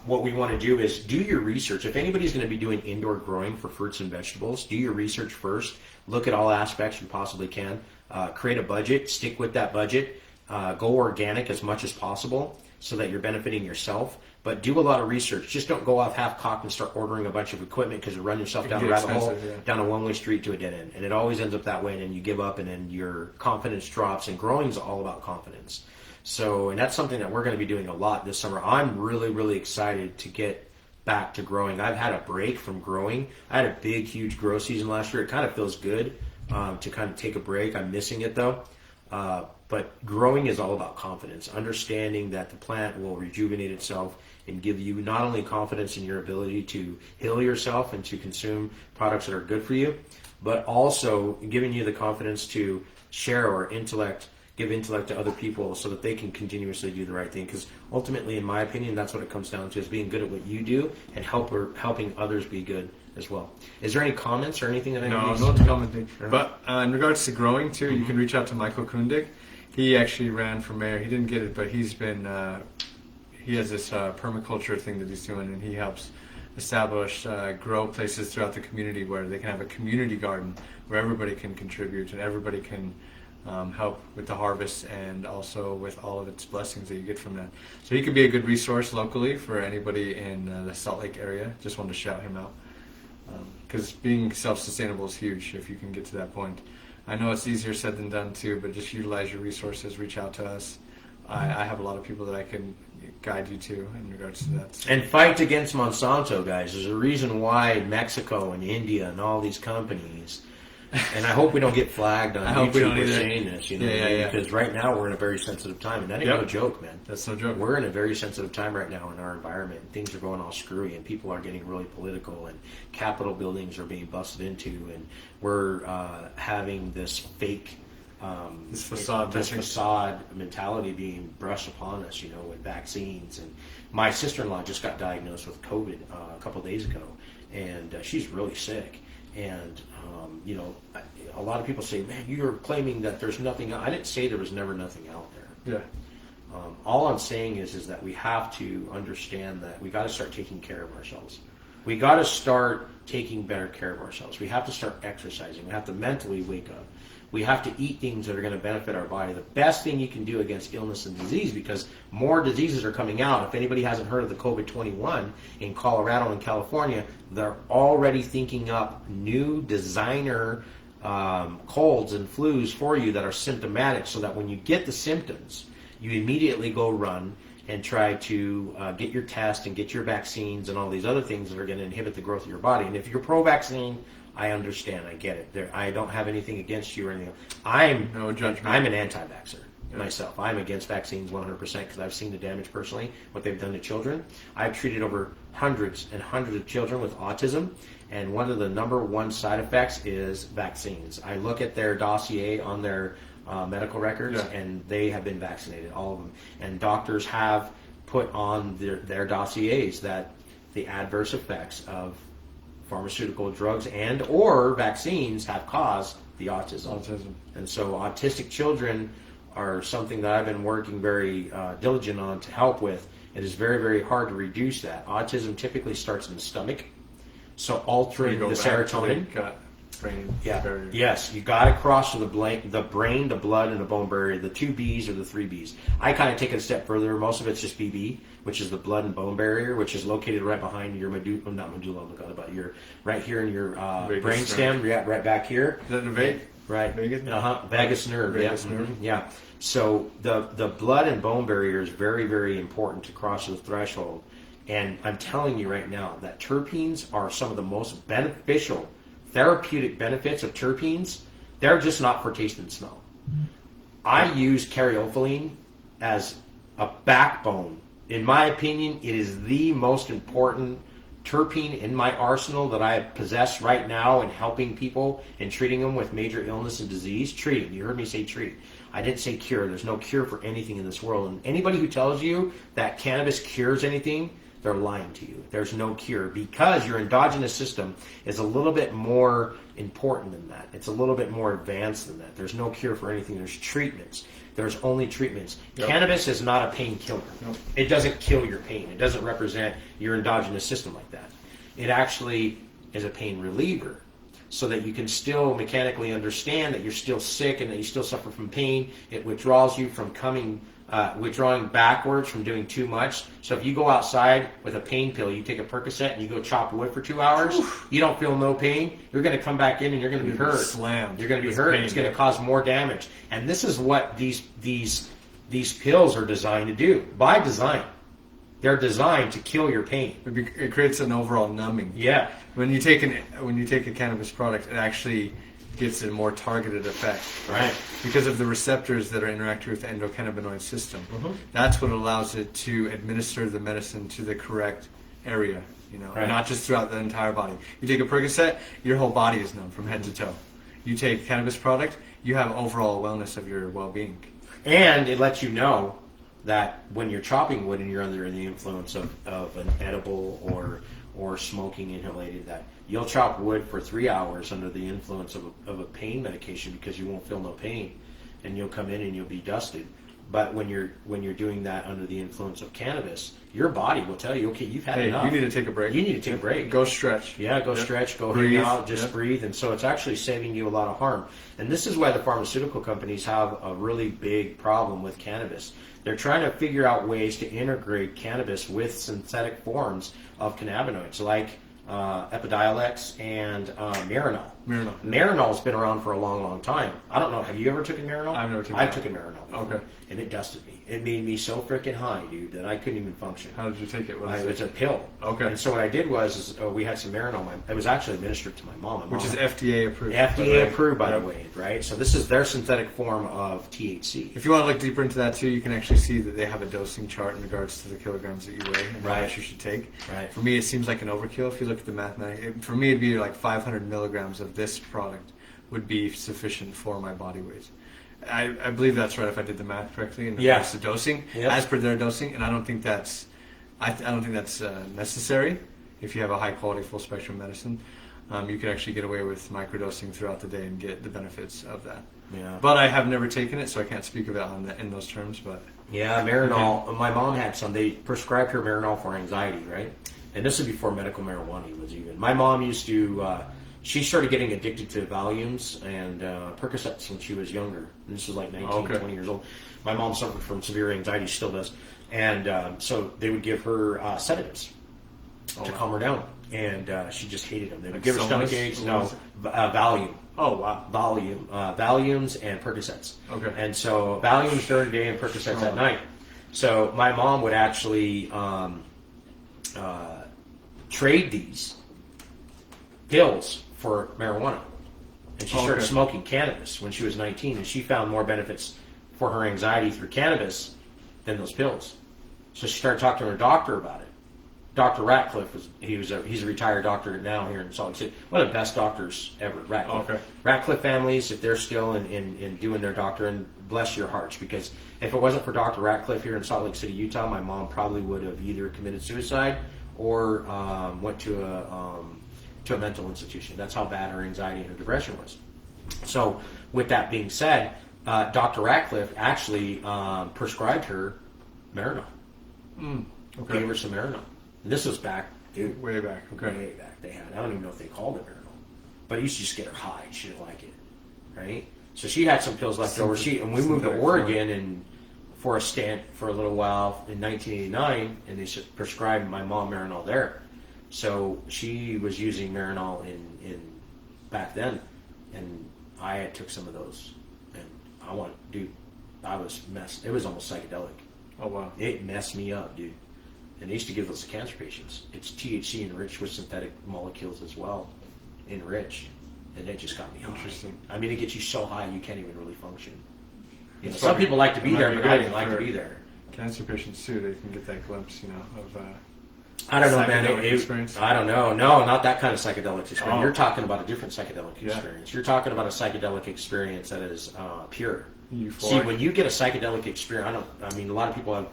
What we want to do is do your research. If anybody's going to be doing indoor growing for fruits and vegetables, do your research first. Look at all aspects you possibly can. Create a budget. Stick with that budget. Go organic as much as possible so that you're benefiting yourself. But do a lot of research. Just don't go off half-cocked and start ordering a bunch of equipment because you run yourself down a get rabbit hole, expensive, yeah. down a one-way street to a dead end. And it always ends up that way, and then you give up, and then your confidence drops. And growing is all about confidence. So, and that's something that we're going to be doing a lot this summer. I'm really, really excited to get back to growing. I've had a break from growing. I had a big, huge grow season last year. It kind of feels good to kind of take a break. I'm missing it though. But growing is all about confidence, understanding that the plant will rejuvenate itself and give you not only confidence in your ability to heal yourself and to consume products that are good for you, but also giving you the confidence to share or give intellect to other people so that they can continuously do the right thing. Because ultimately, in my opinion, that's what it comes down to, is being good at what you do and helping others be good as well. Is there any comments or anything that I No, need to not commenting. But in regards to growing too, you can reach out to Michael Kundig. He actually ran for mayor. He didn't get it, but he's been, he has this permaculture thing that he's doing, and he helps establish grow places throughout the community where they can have a community garden where everybody can contribute and everybody can help with the harvest and also with all of its blessings that you get from that. So he could be a good resource locally for anybody in the Salt Lake area. Just wanted to shout him out. because being self-sustainable is huge if you can get to that point. I know it's easier said than done too, but just utilize your resources, reach out to us. I have a lot of people that I can guide you to in regards to that. And fight against Monsanto, guys. There's a reason why Mexico and India and all these companies, and I hope we don't get flagged on YouTube for saying this, because right now we're in a very sensitive time, and that ain't no joke, man. That's no joke. We're in a very sensitive time right now in our environment. Things are going all screwy, and people are getting really political, and Capitol buildings are being busted into, and we're having this fake this facade mentality being brushed upon us, with vaccines. And my sister-in-law just got diagnosed with COVID a couple of days ago, and she's really sick. And a lot of people say, "Man, you're claiming that there's nothing." I didn't say there was never nothing out there. Yeah. All I'm saying is that we have to understand that we got to start taking care of ourselves. We got to start taking better care of ourselves. We have to start exercising. We have to mentally wake up. We have to eat things that are going to benefit our body. The best thing you can do against illness and disease, because more diseases are coming out. If anybody hasn't heard of the COVID-21 in Colorado and California, they're already thinking up new designer colds and flus for you that are symptomatic, so that when you get the symptoms, you immediately go run and try to get your test and get your vaccines and all these other things that are going to inhibit the growth of your body. And if you're pro-vaccine, I understand. I get it. I don't have anything against you or anything. No judgment. I'm an anti-vaxxer myself. I'm against vaccines 100% because I've seen the damage personally, what they've done to children. I've treated over hundreds and hundreds of children with autism, and one of the number one side effects is vaccines. I look at their dossier on their medical records, and they have been vaccinated, all of them. And doctors have put on their dossiers that the adverse effects of pharmaceutical drugs and or vaccines have caused the autism. And so autistic children are something that I've been working very diligent on to help with. It is very, very hard to reduce that. Autism typically starts in the stomach, so altering the serotonin. Brain barrier. Yes, you got to cross to the brain, the blood, and the bone barrier, the 2 Bs or the 3 Bs. I kind of take it a step further. Most of it's just BB, which is the blood and bone barrier, which is located right behind your not medulla oblongata, but you're right here in your brain stem, right back here. Is that the vagus? Right. Vagus nerve. Vagus nerve. Yeah. So the blood and bone barrier is very, very important to cross the threshold. And I'm telling you right now that terpenes are some of the most beneficial therapeutic benefits of terpenes. They're just not for taste and smell. I use caryophyllene as a backbone. In my opinion, it is the most important terpene in my arsenal that I possess right now in helping people and treating them with major illness and disease. Treating. You heard me say treat. I didn't say cure. There's no cure for anything in this world. And anybody who tells you that cannabis cures anything, they're lying to you. There's no cure, because your endogenous system is a little bit more important than that. It's a little bit more advanced than that. There's no cure for anything. There's treatments. There's only treatments. Yep. Cannabis is not a painkiller. Nope. It doesn't kill your pain. It doesn't represent your endogenous system like that. It actually is a pain reliever, so that you can still mechanically understand that you're still sick and that you still suffer from pain. It withdraws you from withdrawing backwards from doing too much. So if you go outside with a pain pill, you take a Percocet and you go chop wood for 2 hours, you don't feel no pain, you're going to come back in and you're going to be hurt. Slammed. You're going to be hurt. It's going to cause more damage. And this is what these pills are designed to do. By design. They're designed to kill your pain. It creates an overall numbing. Yeah. When you take a cannabis product, it actually gets a more targeted effect. Right. Because of the receptors that are interacting with the endocannabinoid system. Mm-hmm. That's what allows it to administer the medicine to the correct area, right. Not just throughout the entire body. You take a Percocet, your whole body is numb from head to toe. You take a cannabis product, you have overall wellness of your well-being. And it lets you know that when you're chopping wood and you're under the influence of an edible or smoking inhalated, that you'll chop wood for 3 hours under the influence of a pain medication, because you won't feel no pain, and you'll come in and you'll be dusted. But when you're doing that under the influence of cannabis, your body will tell you, okay, you've had enough. You need to take a break. You need to take a break. Go stretch. Yeah, go stretch, go hang out, just breathe. And so it's actually saving you a lot of harm. And this is why the pharmaceutical companies have a really big problem with cannabis. They're trying to figure out ways to integrate cannabis with synthetic forms of cannabinoids, like Epidiolex, and Marinol. Marinol. Marinol's been around for a long, long time. I don't know. Have you ever taken Marinol? I've never taken I've Marinol. taken Marinol before, Okay. and it dusted me. It made me so freaking high, dude, that I couldn't even function. How did you take it? What is It's it? a pill. Okay. And so what I did was we had some Marinol. It was actually administered to my mom. Which is FDA approved. FDA approved, by Yep. the way, right? So this is their synthetic form of THC. If you want to look deeper into that too, you can actually see that they have a dosing chart in regards to the kilograms that you weigh and how Right. much you should take. Right. For me, it seems like an overkill. If you look at the mathematics, for me, it'd be like 500 milligrams of this product would be sufficient for my body weight. I believe that's right if I did the math correctly in Yeah. regards to dosing, Yep. as per their dosing, and I don't think that's necessary. If you have a high quality full spectrum medicine, you could actually get away with microdosing throughout the day and get the benefits of that. Yeah. But I have never taken it, so I can't speak of it in those terms. But Yeah, Marinol. My mom had some. They prescribed her Marinol for anxiety, right? And this is before medical marijuana was even. My mom used to. She started getting addicted to Valiums and Percocets when she was younger. And this was like 19, 20 years old. My mom suffered from severe anxiety, still does. And so they would give her sedatives to calm her down. And she just hated them. They would Like give her stomach Somas? aches. No, Valium. oh wow, Valiums and Percocets. Okay. And so Valiums during the day and Percocets at night. So my mom would actually trade these pills for marijuana. And she started smoking cannabis when she was 19, and she found more benefits for her anxiety through cannabis than those pills. So she started talking to her doctor about it. Dr. Ratcliffe he's a retired doctor now here in Salt Lake City. One of the best doctors ever, Ratcliffe. Okay. Ratcliffe families, if they're still in doing their doctoring, bless your hearts, because if it wasn't for Dr. Ratcliffe here in Salt Lake City, Utah, my mom probably would have either committed suicide or went to a mental institution. That's how bad her anxiety and her depression was. So with that being said, Dr. Ratcliffe actually prescribed her Marinol. okay, Gave her some Marinol. And this was back, dude, way back. Okay, way back. They had, I don't even know if they called it Marinol, but it used to just get her high. She didn't like it, right? So she had some pills left over. And we moved to Oregon and for a stint for a little while in 1989, and they prescribed my mom Marinol there. So she was using Marinol in back then, and I took some of those, and I was messed. It was almost psychedelic. oh wow, It messed me up, dude. And they used to give those to cancer patients. It's THC enriched with synthetic molecules as well, enriched, and it just got me high. Interesting. I mean, it gets you so high you can't even really function. You know, It's some probably- people like to be it might there, be but I good didn't like to for- be there. cancer patients too, they can get that glimpse, of I don't know, man. psychedelic experience. I don't know. No, not that kind of psychedelic experience. Oh. You're talking about a different psychedelic Yeah. experience. You're talking about a psychedelic experience that is pure. Euphoric. See, when you get a psychedelic experience, a lot of people have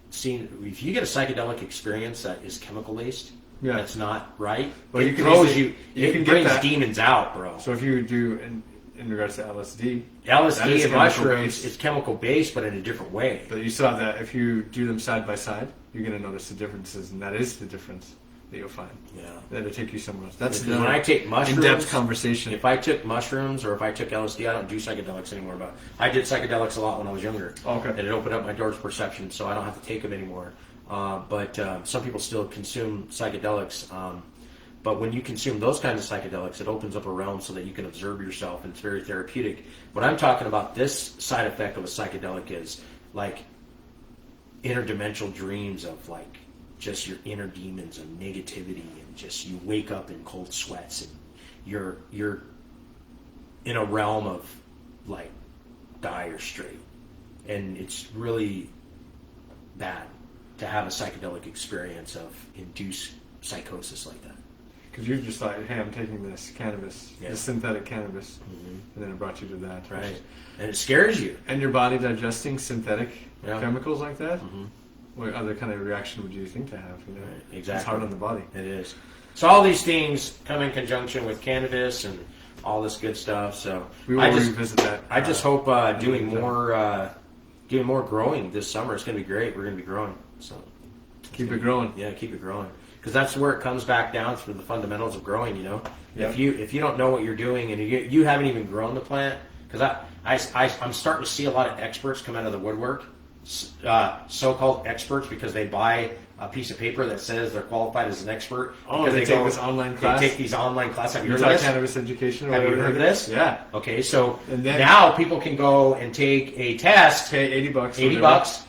seen, if you get a psychedelic experience that is chemical laced, Yeah. that's not right. Well, it you can throws easily- you it can get brings that. demons out, bro. So if you do in regards to LSD, that LSD is and chemical mushrooms based. is chemical based, but in a different way. But you saw that if you do them side by side, you're going to notice the differences, and that is the difference that you'll find. Yeah. That'll take you somewhere else. That's When I take mushrooms, in-depth conversation. If I took mushrooms or if I took LSD, I don't do psychedelics anymore. But I did psychedelics a lot when I was younger. Okay. And it opened up my doors of perception, so I don't have to take them anymore. But some people still consume psychedelics. But when you consume those kinds of psychedelics, it opens up a realm so that you can observe yourself, and it's very therapeutic. What I'm talking about, this side effect of a psychedelic is like interdimensional dreams of like just your inner demons of negativity, and just you wake up in cold sweats, and you're in a realm of like dire straight, and it's really bad to have a psychedelic experience of induced psychosis like that. Because you just thought, hey, I'm taking this cannabis, Yeah. this synthetic cannabis, and then it brought you to that. Right. And it scares you. And your body digesting synthetic Yeah. chemicals like that? What other kind of reaction would you think to have? Right, exactly. It's hard on the body. It is. So all these things come in conjunction with cannabis and all this good stuff. So We will revisit that. I just hope doing later. more growing this summer. It's going to be great. We're going to be growing. So Keep it growing. Yeah, keep it growing. Because that's where it comes back down to the fundamentals of growing. Yep. If you don't know what you're doing and you haven't even grown the plant, because I'm starting to see a lot of experts come out of the woodwork so-called experts because they buy a piece of paper that says they're qualified as an expert. Oh, because they take this online class? They take these online classes. Have you heard of Utah this? Cannabis Education. Have you heard of this? Yeah. Okay, so And then- now people can go and take a test. Pay $80. $80.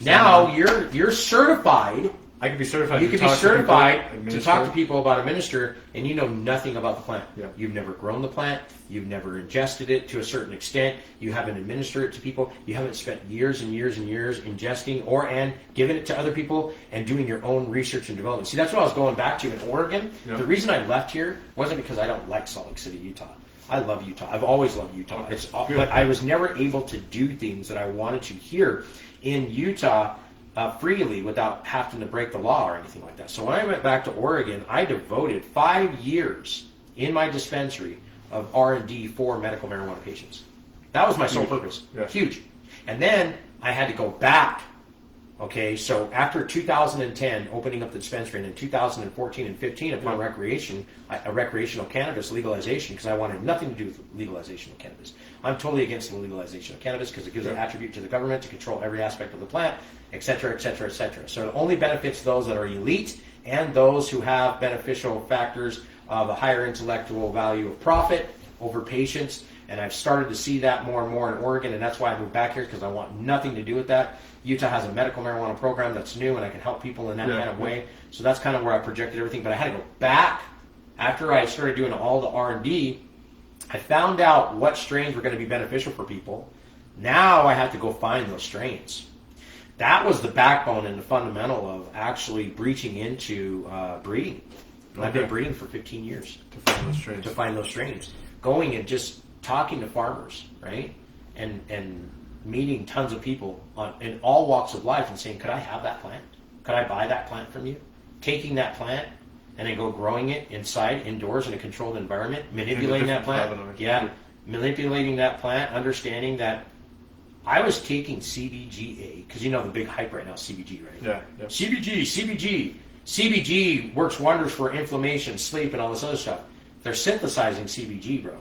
Now you're certified. I could be certified. You to can be talk to people, certified to administer. talk to people about administer, and you know nothing about the plant. Yeah. You've never grown the plant. You've never ingested it to a certain extent. You haven't administered it to people. You haven't spent years and years and years ingesting and giving it to other people and doing your own research and development. See, that's what I was going back to in Oregon. Yeah. The reason I left here wasn't because I don't like Salt Lake City, Utah. I love Utah. I've always loved Utah. Okay. But I was never able to do things that I wanted to here in Utah freely without having to break the law or anything like that. So when I went back to Oregon, I devoted 5 years in my dispensary of R&D for medical marijuana patients. That was my sole purpose. Yeah. Huge. And then I had to go back. Okay, so after 2010, opening up the dispensary, and in 2014 and 15, upon recreational cannabis legalization, because I wanted nothing to do with legalization of cannabis. I'm totally against the legalization of cannabis because it gives an attribute to the government to control every aspect of the plant, et cetera, et cetera, et cetera. So it only benefits those that are elite and those who have beneficial factors of a higher intellectual value of profit over patients. And I've started to see that more and more in Oregon, and that's why I moved back here, because I want nothing to do with that. Utah has a medical marijuana program that's new, and I can help people in that kind of way. So that's kind of where I projected everything. But I had to go back after I started doing all the R&D. I found out what strains were going to be beneficial for people. Now I have to go find those strains. That was the backbone and the fundamental of actually breaching into breeding. And I've been breeding for 15 years To find those strains. to find those strains. Going and just talking to farmers, right? And meeting tons of people in all walks of life and saying, could I have that plant? Could I buy that plant from you? Taking that plant and then go growing it indoors in a controlled environment, manipulating that plant. Manipulating that plant, understanding that I was taking CBGA, because you know the big hype right now is CBG, right? Yeah. CBG works wonders for inflammation, sleep, and all this other stuff. They're synthesizing CBG, bro.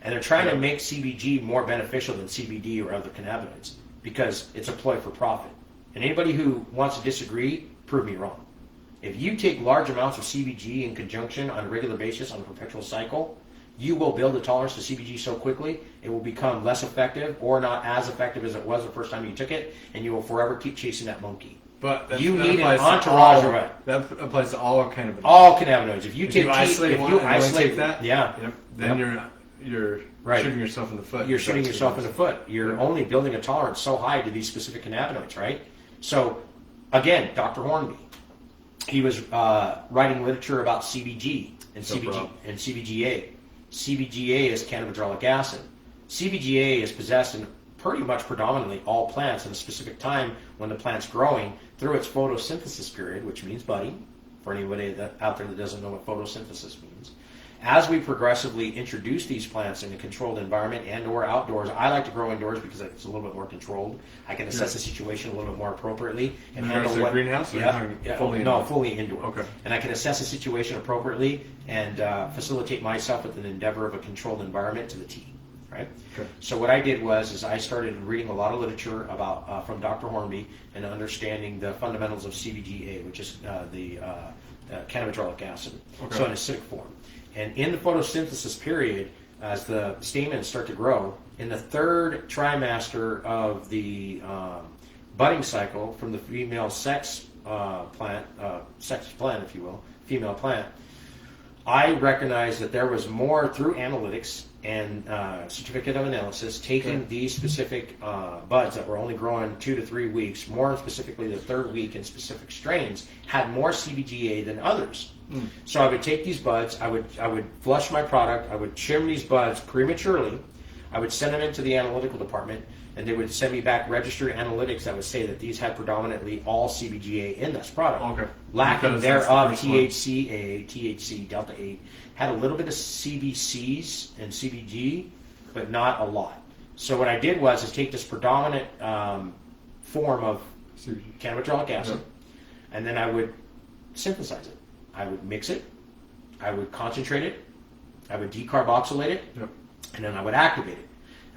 And they're trying to make CBG more beneficial than CBD or other cannabinoids because it's a ploy for profit. And anybody who wants to disagree, prove me wrong. If you take large amounts of CBG in conjunction on a regular basis on a perpetual cycle, you will build a tolerance to CBG so quickly, it will become less effective or not as effective as it was the first time you took it, and you will forever keep chasing that monkey. But you need an entourage of it. That applies to all cannabinoids. All cannabinoids. If you isolate that, yeah, then you're shooting yourself in the foot. You're shooting yourself in the foot. You're only building a tolerance so high to these specific cannabinoids, right? So, again, Dr. Hornby, he was writing literature about CBG and CBGA. CBGA is cannabidiolic acid. CBGA is possessed in pretty much predominantly all plants at a specific time when the plant's growing through its photosynthesis period, which means budding, for anybody out there that doesn't know what photosynthesis means. As we progressively introduce these plants in a controlled environment and or outdoors, I like to grow indoors because it's a little bit more controlled. I can assess the situation a little bit more appropriately and handle what greenhouse. Fully indoor. Okay. And I can assess the situation appropriately and facilitate myself with an endeavor of a controlled environment to the T. Right. Okay. So what I did was I started reading a lot of literature about from Dr. Hornby and understanding the fundamentals of CBGA, which is the cannabidiolic acid, so in acidic form. And in the photosynthesis period, as the stamens start to grow, in the third trimester of the budding cycle from the female sex plant, if you will, female plant, I recognized that there was more through analytics and certificate of analysis taking these specific buds that were only growing 2 to 3 weeks, more specifically the third week in specific strains, had more CBGA than others. So I would take these buds, I would flush my product, I would trim these buds prematurely, I would send them into the analytical department, and they would send me back registered analytics that would say that these had predominantly all CBGA in this product. Okay. Lacking thereof THCA, THC, Delta 8, had a little bit of CBCs and CBG, but not a lot. So what I did was take this predominant form of cannabidiolic acid, and then I would synthesize it. I would mix it, I would concentrate it, I would decarboxylate it, and then I would activate it.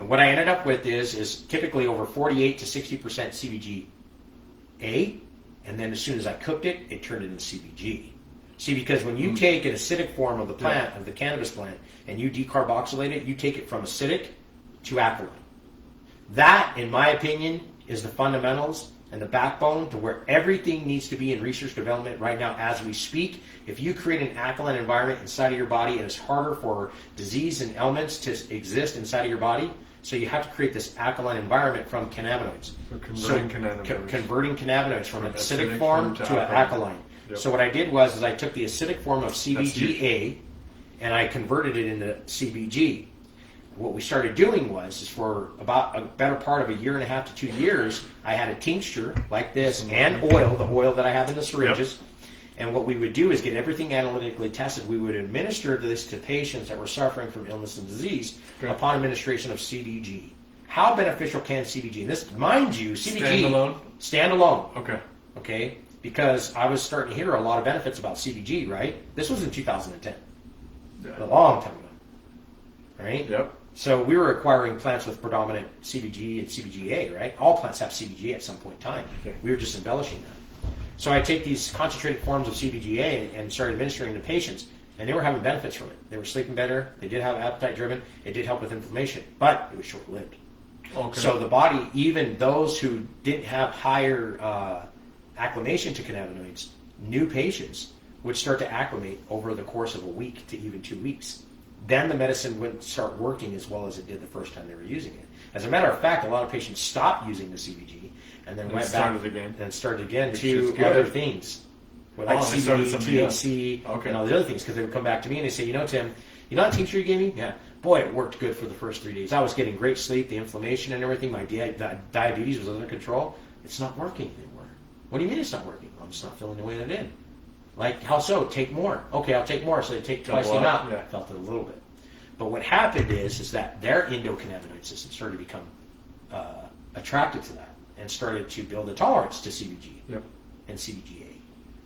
And what I ended up with is typically over 48 to 60% CBGA, and then as soon as I cooked it, it turned into CBG. See, because when you take an acidic form of the plant, of the cannabis plant, and you decarboxylate it, you take it from acidic to alkaline. That, in my opinion, is the fundamentals and the backbone to where everything needs to be in research development right now as we speak. If you create an alkaline environment inside of your body, it is harder for disease and ailments to exist inside of your body. So you have to create this alkaline environment from cannabinoids. Converting cannabinoids from an acidic form to an alkaline. Yep. So what I did was I took the acidic form of CBGA and I converted it into CBG. What we started doing was for about a better part of a year and a half to 2 years, I had a tincture like this and oil, the oil that I have in the syringes. Yep. And what we would do is get everything analytically tested. We would administer this to patients that were suffering from illness and disease upon administration of CBG. How beneficial can CBG? And this, mind you, CBG standalone. Okay. Because I was starting to hear a lot of benefits about CBG. Right. This was in 2010, a long time ago. Right. Yep. So we were acquiring plants with predominant CBG and CBGA. Right. All plants have CBG at some point in time. Okay. We were just embellishing that. So I take these concentrated forms of CBGA and started administering to patients, and they were having benefits from it. They were sleeping better. They did have appetite driven. It did help with inflammation, but it was short lived. Okay. So the body, even those who didn't have higher acclimation to cannabinoids, new patients would start to acclimate over the course of a week to even 2 weeks. Then the medicine wouldn't start working as well as it did the first time they were using it. As a matter of fact, a lot of patients stopped using the CBG and then went back and started again to other things. Like CBD, THC, and all the other things, because they would come back to me and they say, Tim, you know that tincture you gave me? Yeah. Boy, it worked good for the first 3 days. I was getting great sleep, the inflammation and everything. My diabetes was under control. It's not working anymore. What do you mean it's not working? I'm just not feeling the way that it did. Like, how so? Take more. Okay, I'll take more. So they take twice the amount. Yeah. Felt it a little bit. But what happened is that their endocannabinoid system started to become attracted to that and started to build a tolerance to CBG and CBGA.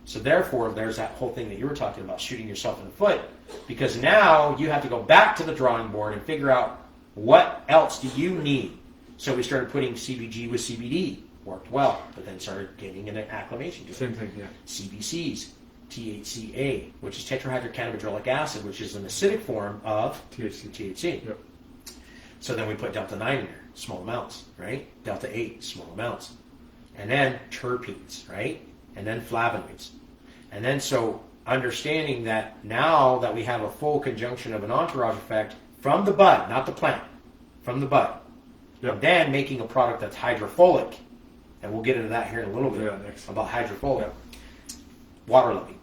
So therefore, there's that whole thing that you were talking about, shooting yourself in the foot, because now you have to go back to the drawing board and figure out what else do you need. So we started putting CBG with CBD, worked well, but then started getting an acclimation to it. Same thing, yeah. CBCs, THCA, which is tetrahydrocannabinolic acid, which is an acidic form of THC. Yep. So then we put delta 9 in there, small amounts, right? Delta 8, small amounts. And then terpenes, right? And then flavonoids. And then so understanding that now that we have a full conjunction of an entourage effect from the bud, not the plant, from the bud. Yep. And then making a product that's hydrophilic. And we'll get into that here in a little bit about hydrophilic. Yep. Water loving.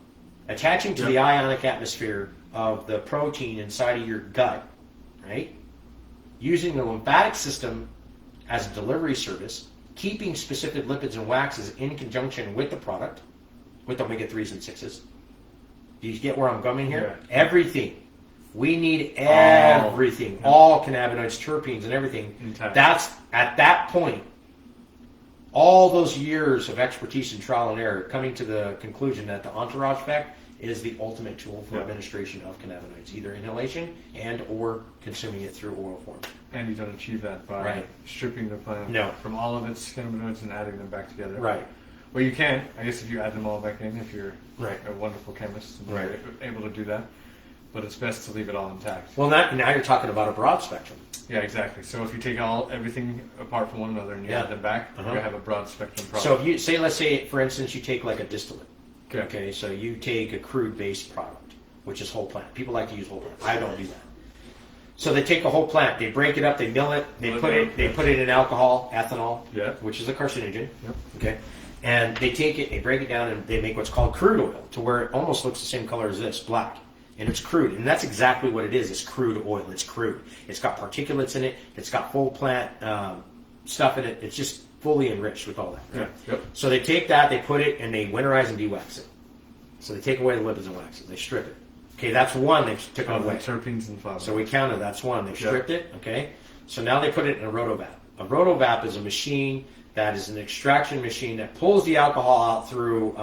Attaching to the ionic atmosphere of the protein inside of your gut, right? Using the lymphatic system as a delivery service, keeping specific lipids and waxes in conjunction with the product, with omega-3s and 6s. Do you get where I'm going here? Yeah. Everything. We need everything. All cannabinoids, terpenes, and everything. Intact. That's, at that point, all those years of expertise and trial and error coming to the conclusion that the entourage effect is the ultimate tool for administration of cannabinoids, either inhalation and or consuming it through oil form. And you don't achieve that by stripping the plant from all of its cannabinoids and adding them back together. Right. Well, you can, I guess, if you add them all back in, if you're a wonderful chemist and you're able to do that. But it's best to leave it all intact. Well, now you're talking about a broad spectrum. Yeah, exactly. So if you take everything apart from one another and you add them back, you're going to have a broad spectrum product. So if you let's say, for instance, you take like a distillate. Okay, so you take a crude-based product, which is whole plant. People like to use whole plant. I don't do that. So they take a whole plant, they break it up, they mill it, they put it in alcohol, ethanol, which is a carcinogen. Yep. Okay, and they take it, they break it down, and they make what's called crude oil, to where it almost looks the same color as this, black. And it's crude, and that's exactly what it is. It's crude oil. It's crude. It's got particulates in it. It's got full plant stuff in it. It's just fully enriched with all that. Right? Yeah. Yep. So they take that, they put it, and they winterize and de-wax it. So they take away the lipids and waxes. They strip it. Okay, that's one they took away. Terpenes and flavonoids. So we counted. That's one. They stripped it. Okay. So now they put it in a rotovap. A rotovap is a machine that is an extraction machine that pulls the alcohol out through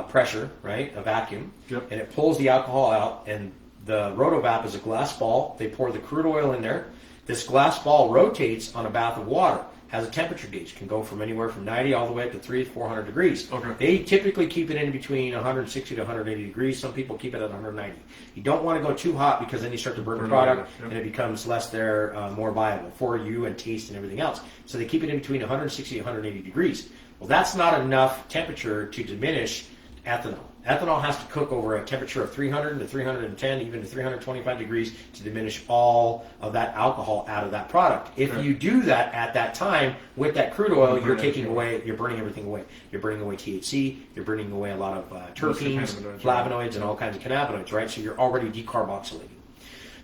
pressure, right? A vacuum. Yep. And it pulls the alcohol out, and the rotovap is a glass ball. They pour the crude oil in there. This glass ball rotates on a bath of water, has a temperature gauge, can go from anywhere from 90 all the way up to 300 to 400 degrees. Okay. They typically keep it in between 160 to 180 degrees. Some people keep it at 190. You don't want to go too hot because then you start to burn the product, and it becomes less more viable for you and taste and everything else. So they keep it in between 160 to 180 degrees. Well, that's not enough temperature to diminish ethanol. Ethanol has to cook over a temperature of 300 to 310, even to 325 degrees to diminish all of that alcohol out of that product. If you do that at that time with that crude oil, you're burning everything away. You're burning away THC, you're burning away a lot of terpenes, flavonoids, and all kinds of cannabinoids, right? So you're already decarboxylating.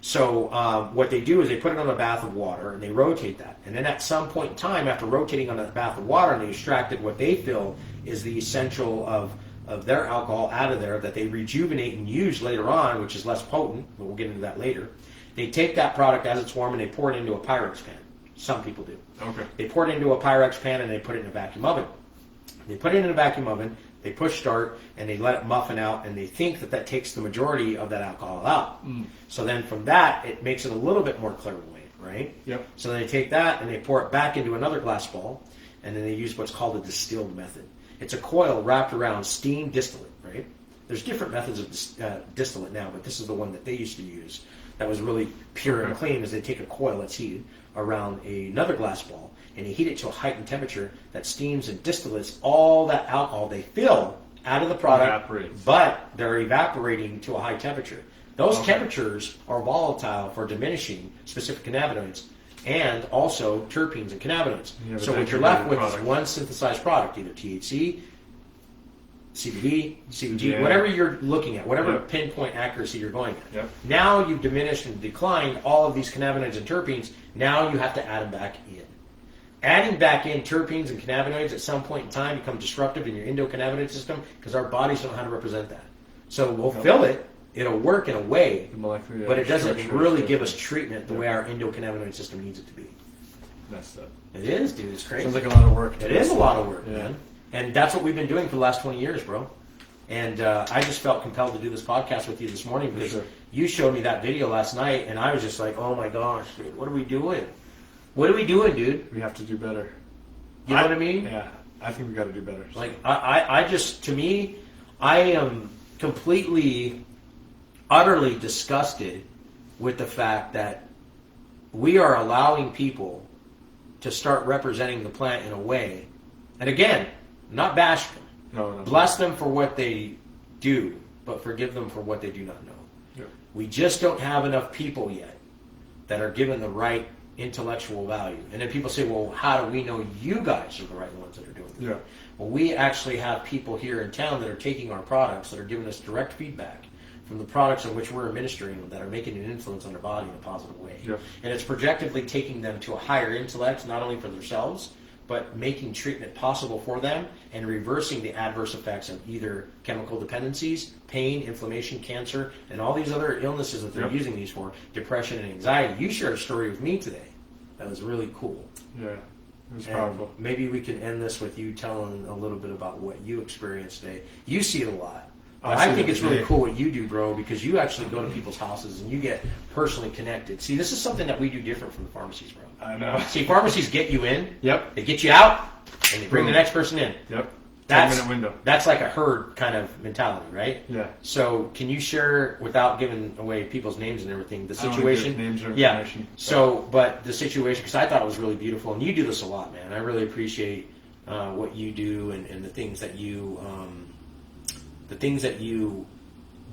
So what they do is they put it on a bath of water and they rotate that. And then at some point in time, after rotating on that bath of water, and they extracted what they feel is the essential of their alcohol out of there that they rejuvenate and use later on, which is less potent, but we'll get into that later. They take that product as it's warm and they pour it into a Pyrex pan. Some people do. Okay. They pour it into a Pyrex pan and they put it in a vacuum oven. They put it in a vacuum oven, they push start, and they let it muffin out, and they think that takes the majority of that alcohol out. So then from that, it makes it a little bit more clairvoyant, right? Yep. So then they take that and they pour it back into another glass ball, and then they use what's called a distilled method. It's a coil wrapped around steam distillate, right? There's different methods of distillate now, but this is the one that they used to use that was really pure and clean, is they take a coil that's heated around another glass ball, and they heat it to a heightened temperature that steams and distillates all that alcohol they fill out of the product, but they're evaporating to a high temperature. Those temperatures are volatile for diminishing specific cannabinoids and also terpenes and cannabinoids. So what you're left with is one synthesized product, either THC, CBD, CBG, whatever you're looking at, whatever pinpoint accuracy you're going at. Now you've diminished and declined all of these cannabinoids and terpenes. Now you have to add them back in. Adding back in terpenes and cannabinoids at some point in time become disruptive in your endocannabinoid system because our bodies don't know how to represent that. So we'll fill it. It'll work in a way, but it doesn't really give us treatment the way our endocannabinoid system needs it to be. Messed up. It is, dude. It's crazy. Sounds like a lot of work. It is a lot of work, man. And that's what we've been doing for the last 20 years, bro. And I just felt compelled to do this podcast with you this morning because you showed me that video last night, and I was just like, oh my gosh, dude, what are we doing? What are we doing, dude? We have to do better. You know what I mean? Yeah, I think we got to do better. So. Like, I just, to me, I am completely, utterly disgusted with the fact that we are allowing people to start representing the plant in a way, and again, not bash them, No. bless them for what they do, but forgive them for what they do not know. Yep. We just don't have enough people yet that are given the right intellectual value. And then people say, well, how do we know you guys are the right ones that are doing this? Well, we actually have people here in town that are taking our products, that are giving us direct feedback from the products in which we're administering them, that are making an influence on their body in a positive way. And it's projectively taking them to a higher intellect, not only for themselves, but making treatment possible for them and reversing the adverse effects of either chemical dependencies, pain, inflammation, cancer, and all these other illnesses that they're using these for, depression and anxiety. You shared a story with me today that was really cool. Yeah, it was powerful. Maybe we can end this with you telling a little bit about what you experienced today. You see it a lot. I think it's really cool what you do, bro, because you actually go to people's houses and you get personally connected. See, this is something that we do different from the pharmacies, bro. I know. See, pharmacies get you in, Yep. they get you out, and they bring the next person in. Yep. That's 10-minute window. That's like a herd kind of mentality, right? Yeah. So, can you share, without giving away people's names and everything, the situation? I don't give names or yeah. information. So, but the situation, because I thought it was really beautiful, and you do this a lot, man. I really appreciate what you do and the things that you,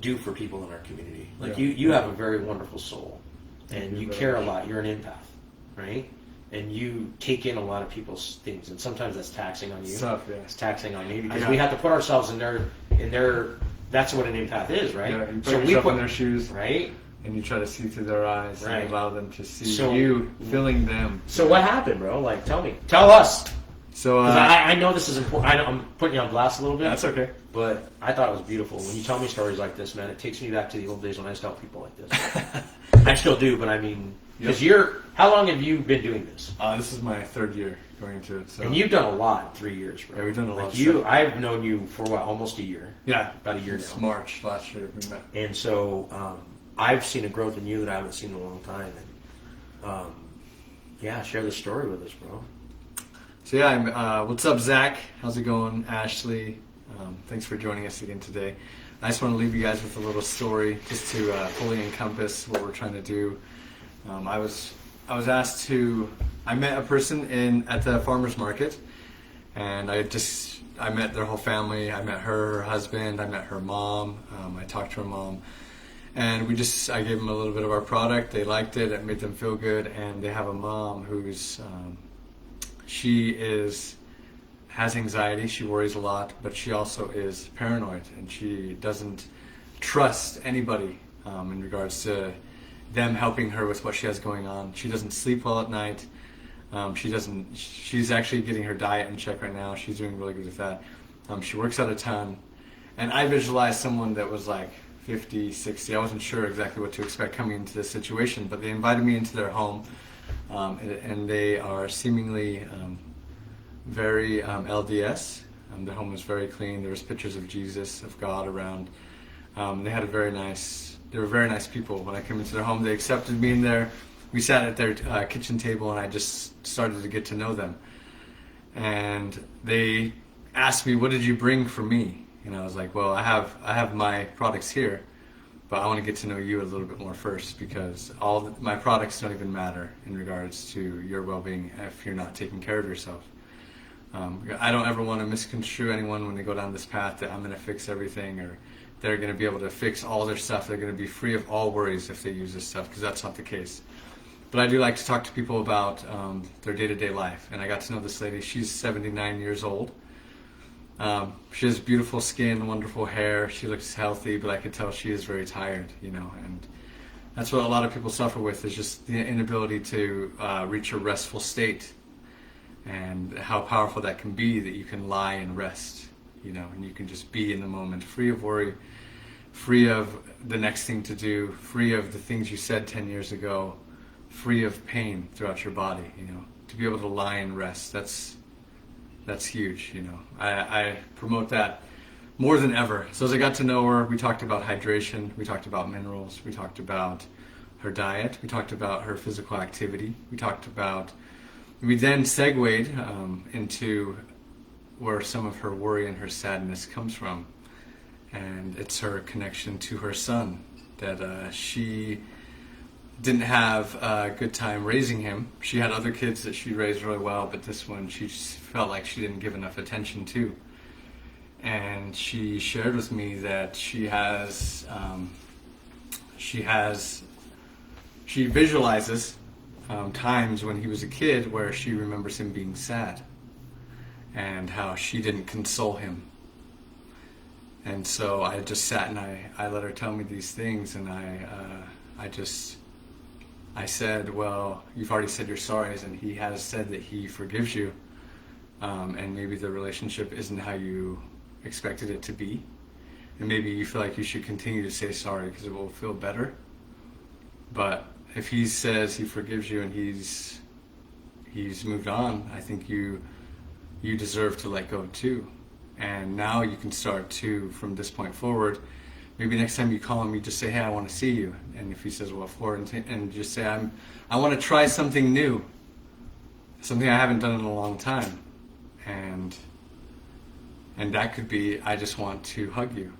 do for people in our community. Like you have a very wonderful soul, and you care a lot. You're an empath, right? And you take in a lot of people's things, and sometimes that's taxing on you. It's taxing on me because we have to put ourselves in their. That's what an empath is, right? Yeah, you put yourself in their shoes, right? And you try to see through their eyes Right. and allow them to see you filling them. So what happened, bro? Like, tell us. So I know this is important. I'm putting you on blast a little bit. That's okay. But I thought it was beautiful. When you tell me stories like this, man, it takes me back to the old days when I used to help people like this. I still do, but I mean, because how long have you been doing this? This is my third year going into it. So. And you've done a lot in 3 years, bro. Yeah, we've done a lot. I've known you for what, almost a year? Yeah, about a year since now. March last year we met. And so I've seen a growth in you that I haven't seen in a long time. And Yeah, share the story with us, bro. So yeah, what's up, Zach? How's it going, Ashley? Thanks for joining us again today. I just want to leave you guys with a little story, just to fully encompass what we're trying to do. I was asked to. I met a person at the farmers market, and I met their whole family. I met her husband. I met her mom. I talked to her mom, and I gave them a little bit of our product. They liked it. It made them feel good, and they have a mom who's has anxiety. She worries a lot, but she also is paranoid, and she doesn't trust anybody in regards to them helping her with what she has going on. She doesn't sleep well at night. She's actually getting her diet in check right now. She's doing really good with that. She works out a ton, and I visualized someone that was like 50, 60. I wasn't sure exactly what to expect coming into this situation, but they invited me into their home, and they are seemingly very LDS. The home was very clean. There was pictures of Jesus, of God around. They were very nice people. When I came into their home, they accepted me in there. We sat at their kitchen table, and I just started to get to know them. And they asked me, "What did you bring for me?" And I was like, "Well, I have my products here, but I want to get to know you a little bit more first, because my products don't even matter in regards to your well-being if you're not taking care of yourself." I don't ever want to misconstrue anyone when they go down this path that I'm going to fix everything, or they're going to be able to fix all their stuff. They're going to be free of all worries if they use this stuff, because that's not the case. But I do like to talk to people about their day-to-day life. And I got to know this lady. She's 79 years old. She has beautiful skin, wonderful hair. She looks healthy, but I could tell she is very tired, and that's what a lot of people suffer with, is just the inability to reach a restful state, and how powerful that can be, that you can lie and rest, and you can just be in the moment, free of worry, free of the next thing to do, free of the things you said 10 years ago, free of pain throughout your body, to be able to lie and rest. That's huge, I promote that more than ever. So as I got to know her, we talked about hydration, we talked about minerals, we talked about her diet, we talked about her physical activity, we then segued into where some of her worry and her sadness comes from. And it's her connection to her son, that she didn't have a good time raising him. She had other kids that she raised really well, but this one she just felt like she didn't give enough attention to. And she shared with me that she visualizes times when he was a kid where she remembers him being sad, and how she didn't console him. And so I just sat and I let her tell me these things, and I said, "Well, you've already said your sorries, and he has said that he forgives you, and maybe the relationship isn't how you expected it to be, and maybe you feel like you should continue to say sorry because it will feel better. But if he says he forgives you and he's moved on, I think you deserve to let go too. And now you can start to, from this point forward, maybe next time you call him, you just say, 'Hey, I want to see you.' And if he says, 'Well, for,' and just say, I want to try something new, something I haven't done in a long time. And that could be, I just want to hug you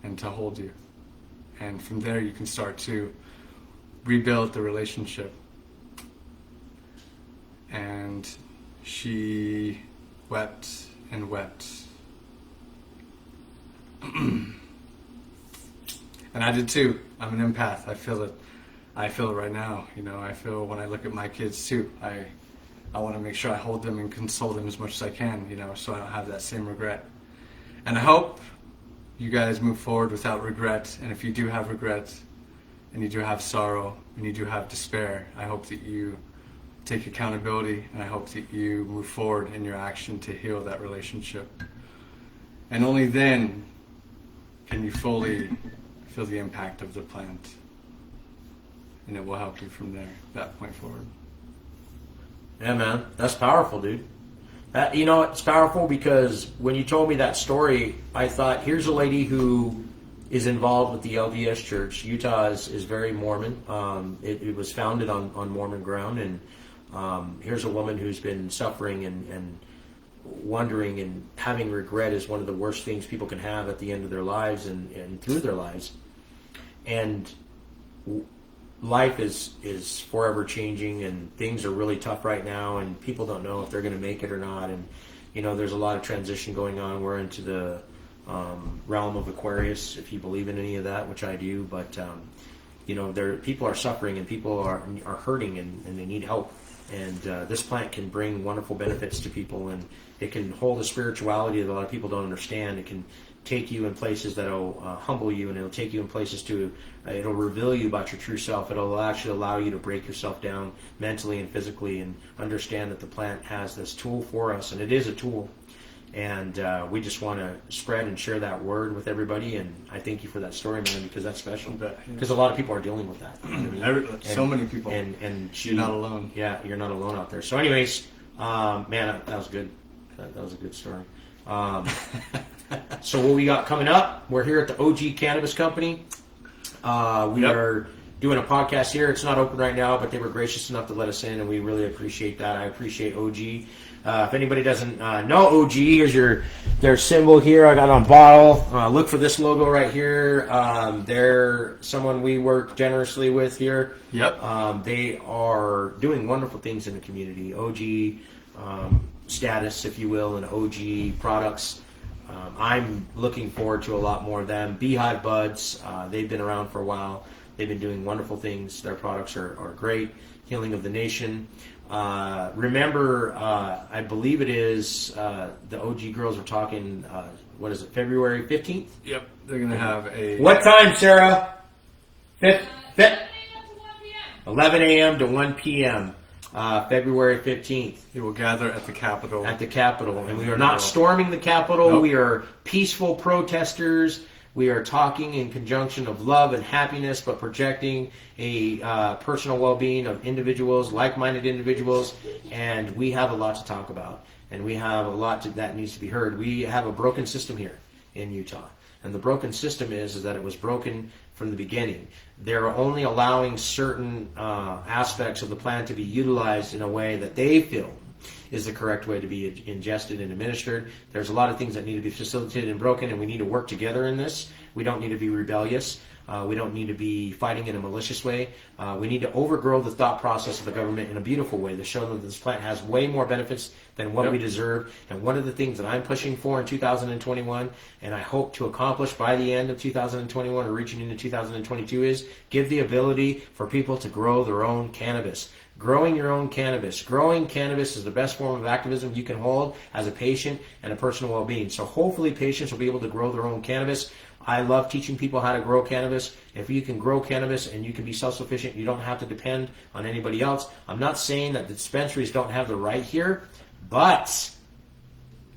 and to hold you. And from there you can start to rebuild the relationship." And she wept and wept. And I did too. I'm an empath. I feel it right now. I feel when I look at my kids too. I want to make sure I hold them and console them as much as I can, so I don't have that same regret. And I hope you guys move forward without regret. And if you do have regret, and you do have sorrow, and you do have despair, I hope that you take accountability, and I hope that you move forward in your action to heal that relationship. And only then can you fully feel the impact of the plant. And it will help you from there, that point forward. Yeah, man, that's powerful, dude. It's powerful because when you told me that story, I thought, here's a lady who is involved with the LDS Church. Utah is very Mormon. It was founded on Mormon ground, and here's a woman who's been suffering and wondering, and having regret is one of the worst things people can have at the end of their lives and through their lives. And life is forever changing, and things are really tough right now, and people don't know if they're going to make it or not. And there's a lot of transition going on. We're into the realm of Aquarius, if you believe in any of that, which I do. But people are suffering, and people are hurting, and they need help. And this plant can bring wonderful benefits to people, and it can hold a spirituality that a lot of people don't understand. It can take you in places that'll humble you, and it'll take you in places it'll reveal you about your true self. It'll actually allow you to break yourself down mentally and physically, and understand that the plant has this tool for us, and it is a tool. And we just want to spread and share that word with everybody. And I thank you for that story, man, because that's special. Because a lot of people are dealing with that. You know what I mean? So many people. And you're not alone. Yeah, you're not alone out there. So anyways, man, that was good. That was a good story. So what we got coming up, we're here at the OG Cannabis Company. We are doing a podcast here. It's not open right now, but they were gracious enough to let us in, and we really appreciate that. I appreciate OG. If anybody doesn't know OG, here's their symbol here. I got it on bottle. Look for this logo right here. They're someone we work generously with here. Yep. They are doing wonderful things in the community. OG status, if you will, and OG products. I'm looking forward to a lot more of them. Beehive buds, they've been around for a while. They've been doing wonderful things. Their products are great. Healing of the Nation. Remember, I believe it is the OG girls are talking, what is it, February 15th? Yep. They're going to have a... What time, Sarah? 11 a.m. to 1 p.m. February 15th. They will gather at the Capitol. At the Capitol. And we are not storming the Capitol. Nope. We are peaceful protesters. We are talking in conjunction of love and happiness, but projecting a personal well-being of individuals, like-minded individuals, and we have a lot to talk about, and we have a lot that needs to be heard. We have a broken system here in Utah, and the broken system is that it was broken from the beginning. They're only allowing certain aspects of the plan to be utilized in a way that they feel is the correct way to be ingested and administered. There's a lot of things that need to be facilitated and broken, and we need to work together in this. We don't need to be rebellious. We don't need to be fighting in a malicious way. We need to overgrow the thought process of the government in a beautiful way to show them that this plant has way more benefits than what we deserve. And one of the things that I'm pushing for in 2021, and I hope to accomplish by the end of 2021 or reaching into 2022, is give the ability for people to grow their own cannabis. Growing your own cannabis. Growing cannabis is the best form of activism you can hold as a patient and a personal well-being. So hopefully patients will be able to grow their own cannabis. I love teaching people how to grow cannabis. If you can grow cannabis and you can be self-sufficient, you don't have to depend on anybody else. I'm not saying that the dispensaries don't have the right here, but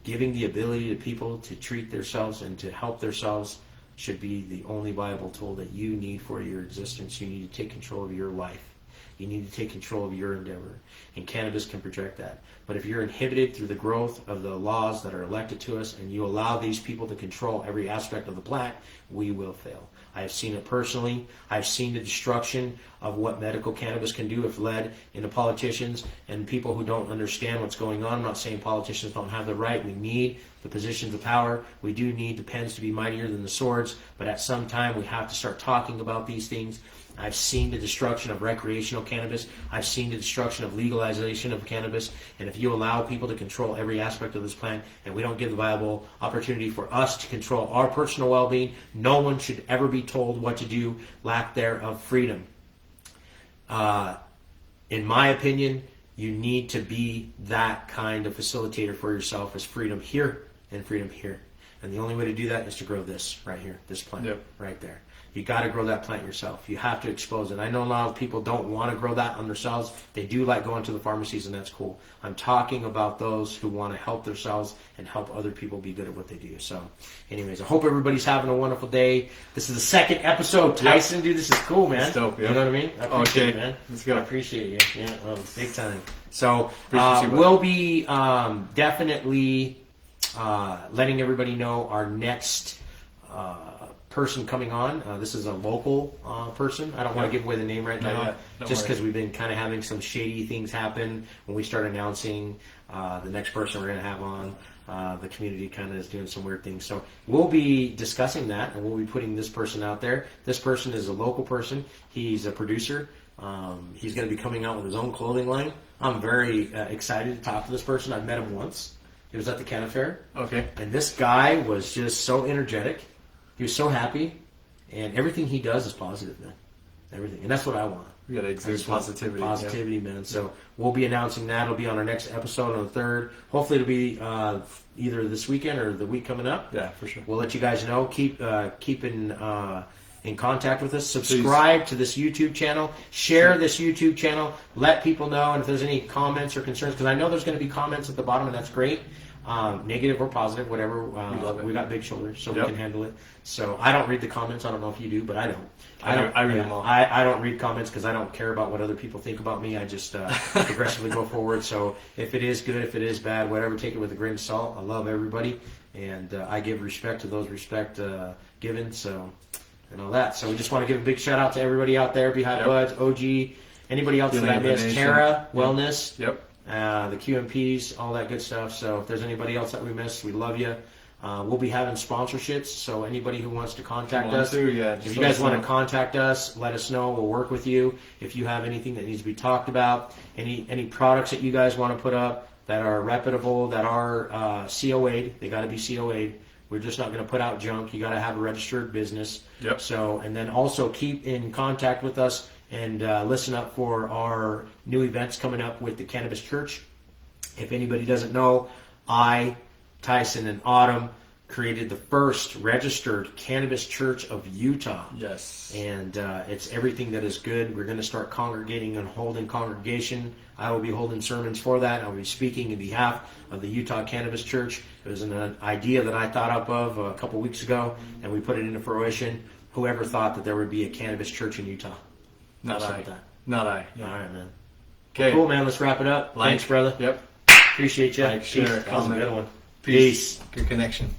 giving the ability to people to treat themselves and to help themselves should be the only viable tool that you need for your existence. You need to take control of your life. You need to take control of your endeavor, and cannabis can project that. But if you're inhibited through the growth of the laws that are elected to us, and you allow these people to control every aspect of the plant, we will fail. I have seen it personally. I've seen the destruction of what medical cannabis can do if led into politicians and people who don't understand what's going on. I'm not saying politicians don't have the right. We need the positions of power. We do need the pens to be mightier than the swords, but at some time we have to start talking about these things. I've seen the destruction of recreational cannabis. I've seen the destruction of legalization of cannabis. And if you allow people to control every aspect of this plant, and we don't give the viable opportunity for us to control our personal well-being, no one should ever be told what to do, lack thereof freedom. In my opinion, you need to be that kind of facilitator for yourself as freedom here and freedom here. And the only way to do that is to grow this right here, this plant, right there. You got to grow that plant yourself. You have to expose it. I know a lot of people don't want to grow that on themselves. They do like going to the pharmacies, and that's cool. I'm talking about those who want to help themselves and help other people be good at what they do. So, anyways, I hope everybody's having a wonderful day. This is the second episode. Tyson, dude, this is cool, man. That's dope, You know what I mean? I appreciate it, man. Let's go. I appreciate you. Yeah, big time. So, we'll be definitely letting everybody know our next person coming on. This is a local person. I don't want to give away the name right now, just because we've been kind of having some shady things happen when we start announcing the next person we're going to have on. The community kind of is doing some weird things. So we'll be discussing that, and we'll be putting this person out there. This person is a local person. He's a producer. He's going to be coming out with his own clothing line. I'm very excited to talk to this person. I've met him once. It was at the Canna Fair. Okay. And this guy was just so energetic. He was so happy. And everything he does is positive, man. Everything. And that's what I want. We got to exude positivity. Positivity, man. So we'll be announcing that. It'll be on our next episode on the 3rd. Hopefully it'll be either this weekend or the week coming up. Yeah, for sure. We'll let you guys know. Keep in contact with us. Subscribe to this YouTube channel. Share this YouTube channel. Let people know. And if there's any comments or concerns, because I know there's going to be comments at the bottom, and that's great. Negative or positive, whatever. We got big shoulders, so we can handle it. So I don't read the comments. I don't know if you do, but I don't. I read them all. I don't read comments because I don't care about what other people think about me. I just aggressively go forward. So if it is good, if it is bad, whatever, take it with a grain of salt. I love everybody, and I give respect to those respect given. So and all that. So we just want to give a big shout out to everybody out there, Beehive Buds, OG, anybody else that I missed, Terra, Wellness. Yep. The QMPs, all that good stuff. So if there's anybody else that we missed, we love you. We'll be having sponsorships, so anybody who wants to contact us, if you guys want to contact us, let us know. We'll work with you. If you have anything that needs to be talked about, any products that you guys want to put up that are reputable, that are COA'd, they got to be COA'd. We're just not going to put out junk. You got to have a registered business. Yep. So, and then also keep in contact with us. And listen up for our new events coming up with the Cannabis Church. If anybody doesn't know, I, Tyson, and Autumn created the first registered Cannabis Church of Utah. Yes. And it's everything that is good. We're going to start congregating and holding congregation. I will be holding sermons for that. I'll be speaking in behalf of the Utah Cannabis Church. It was an idea that I thought up of a couple weeks ago, and we put it into fruition. Whoever thought that there would be a Cannabis Church in Utah? Not I. Not I. All right, man. Okay. Cool, man. Let's wrap it up. Thanks, brother. Yep. Appreciate you. Like, share, That was a good one. Peace. Good connection.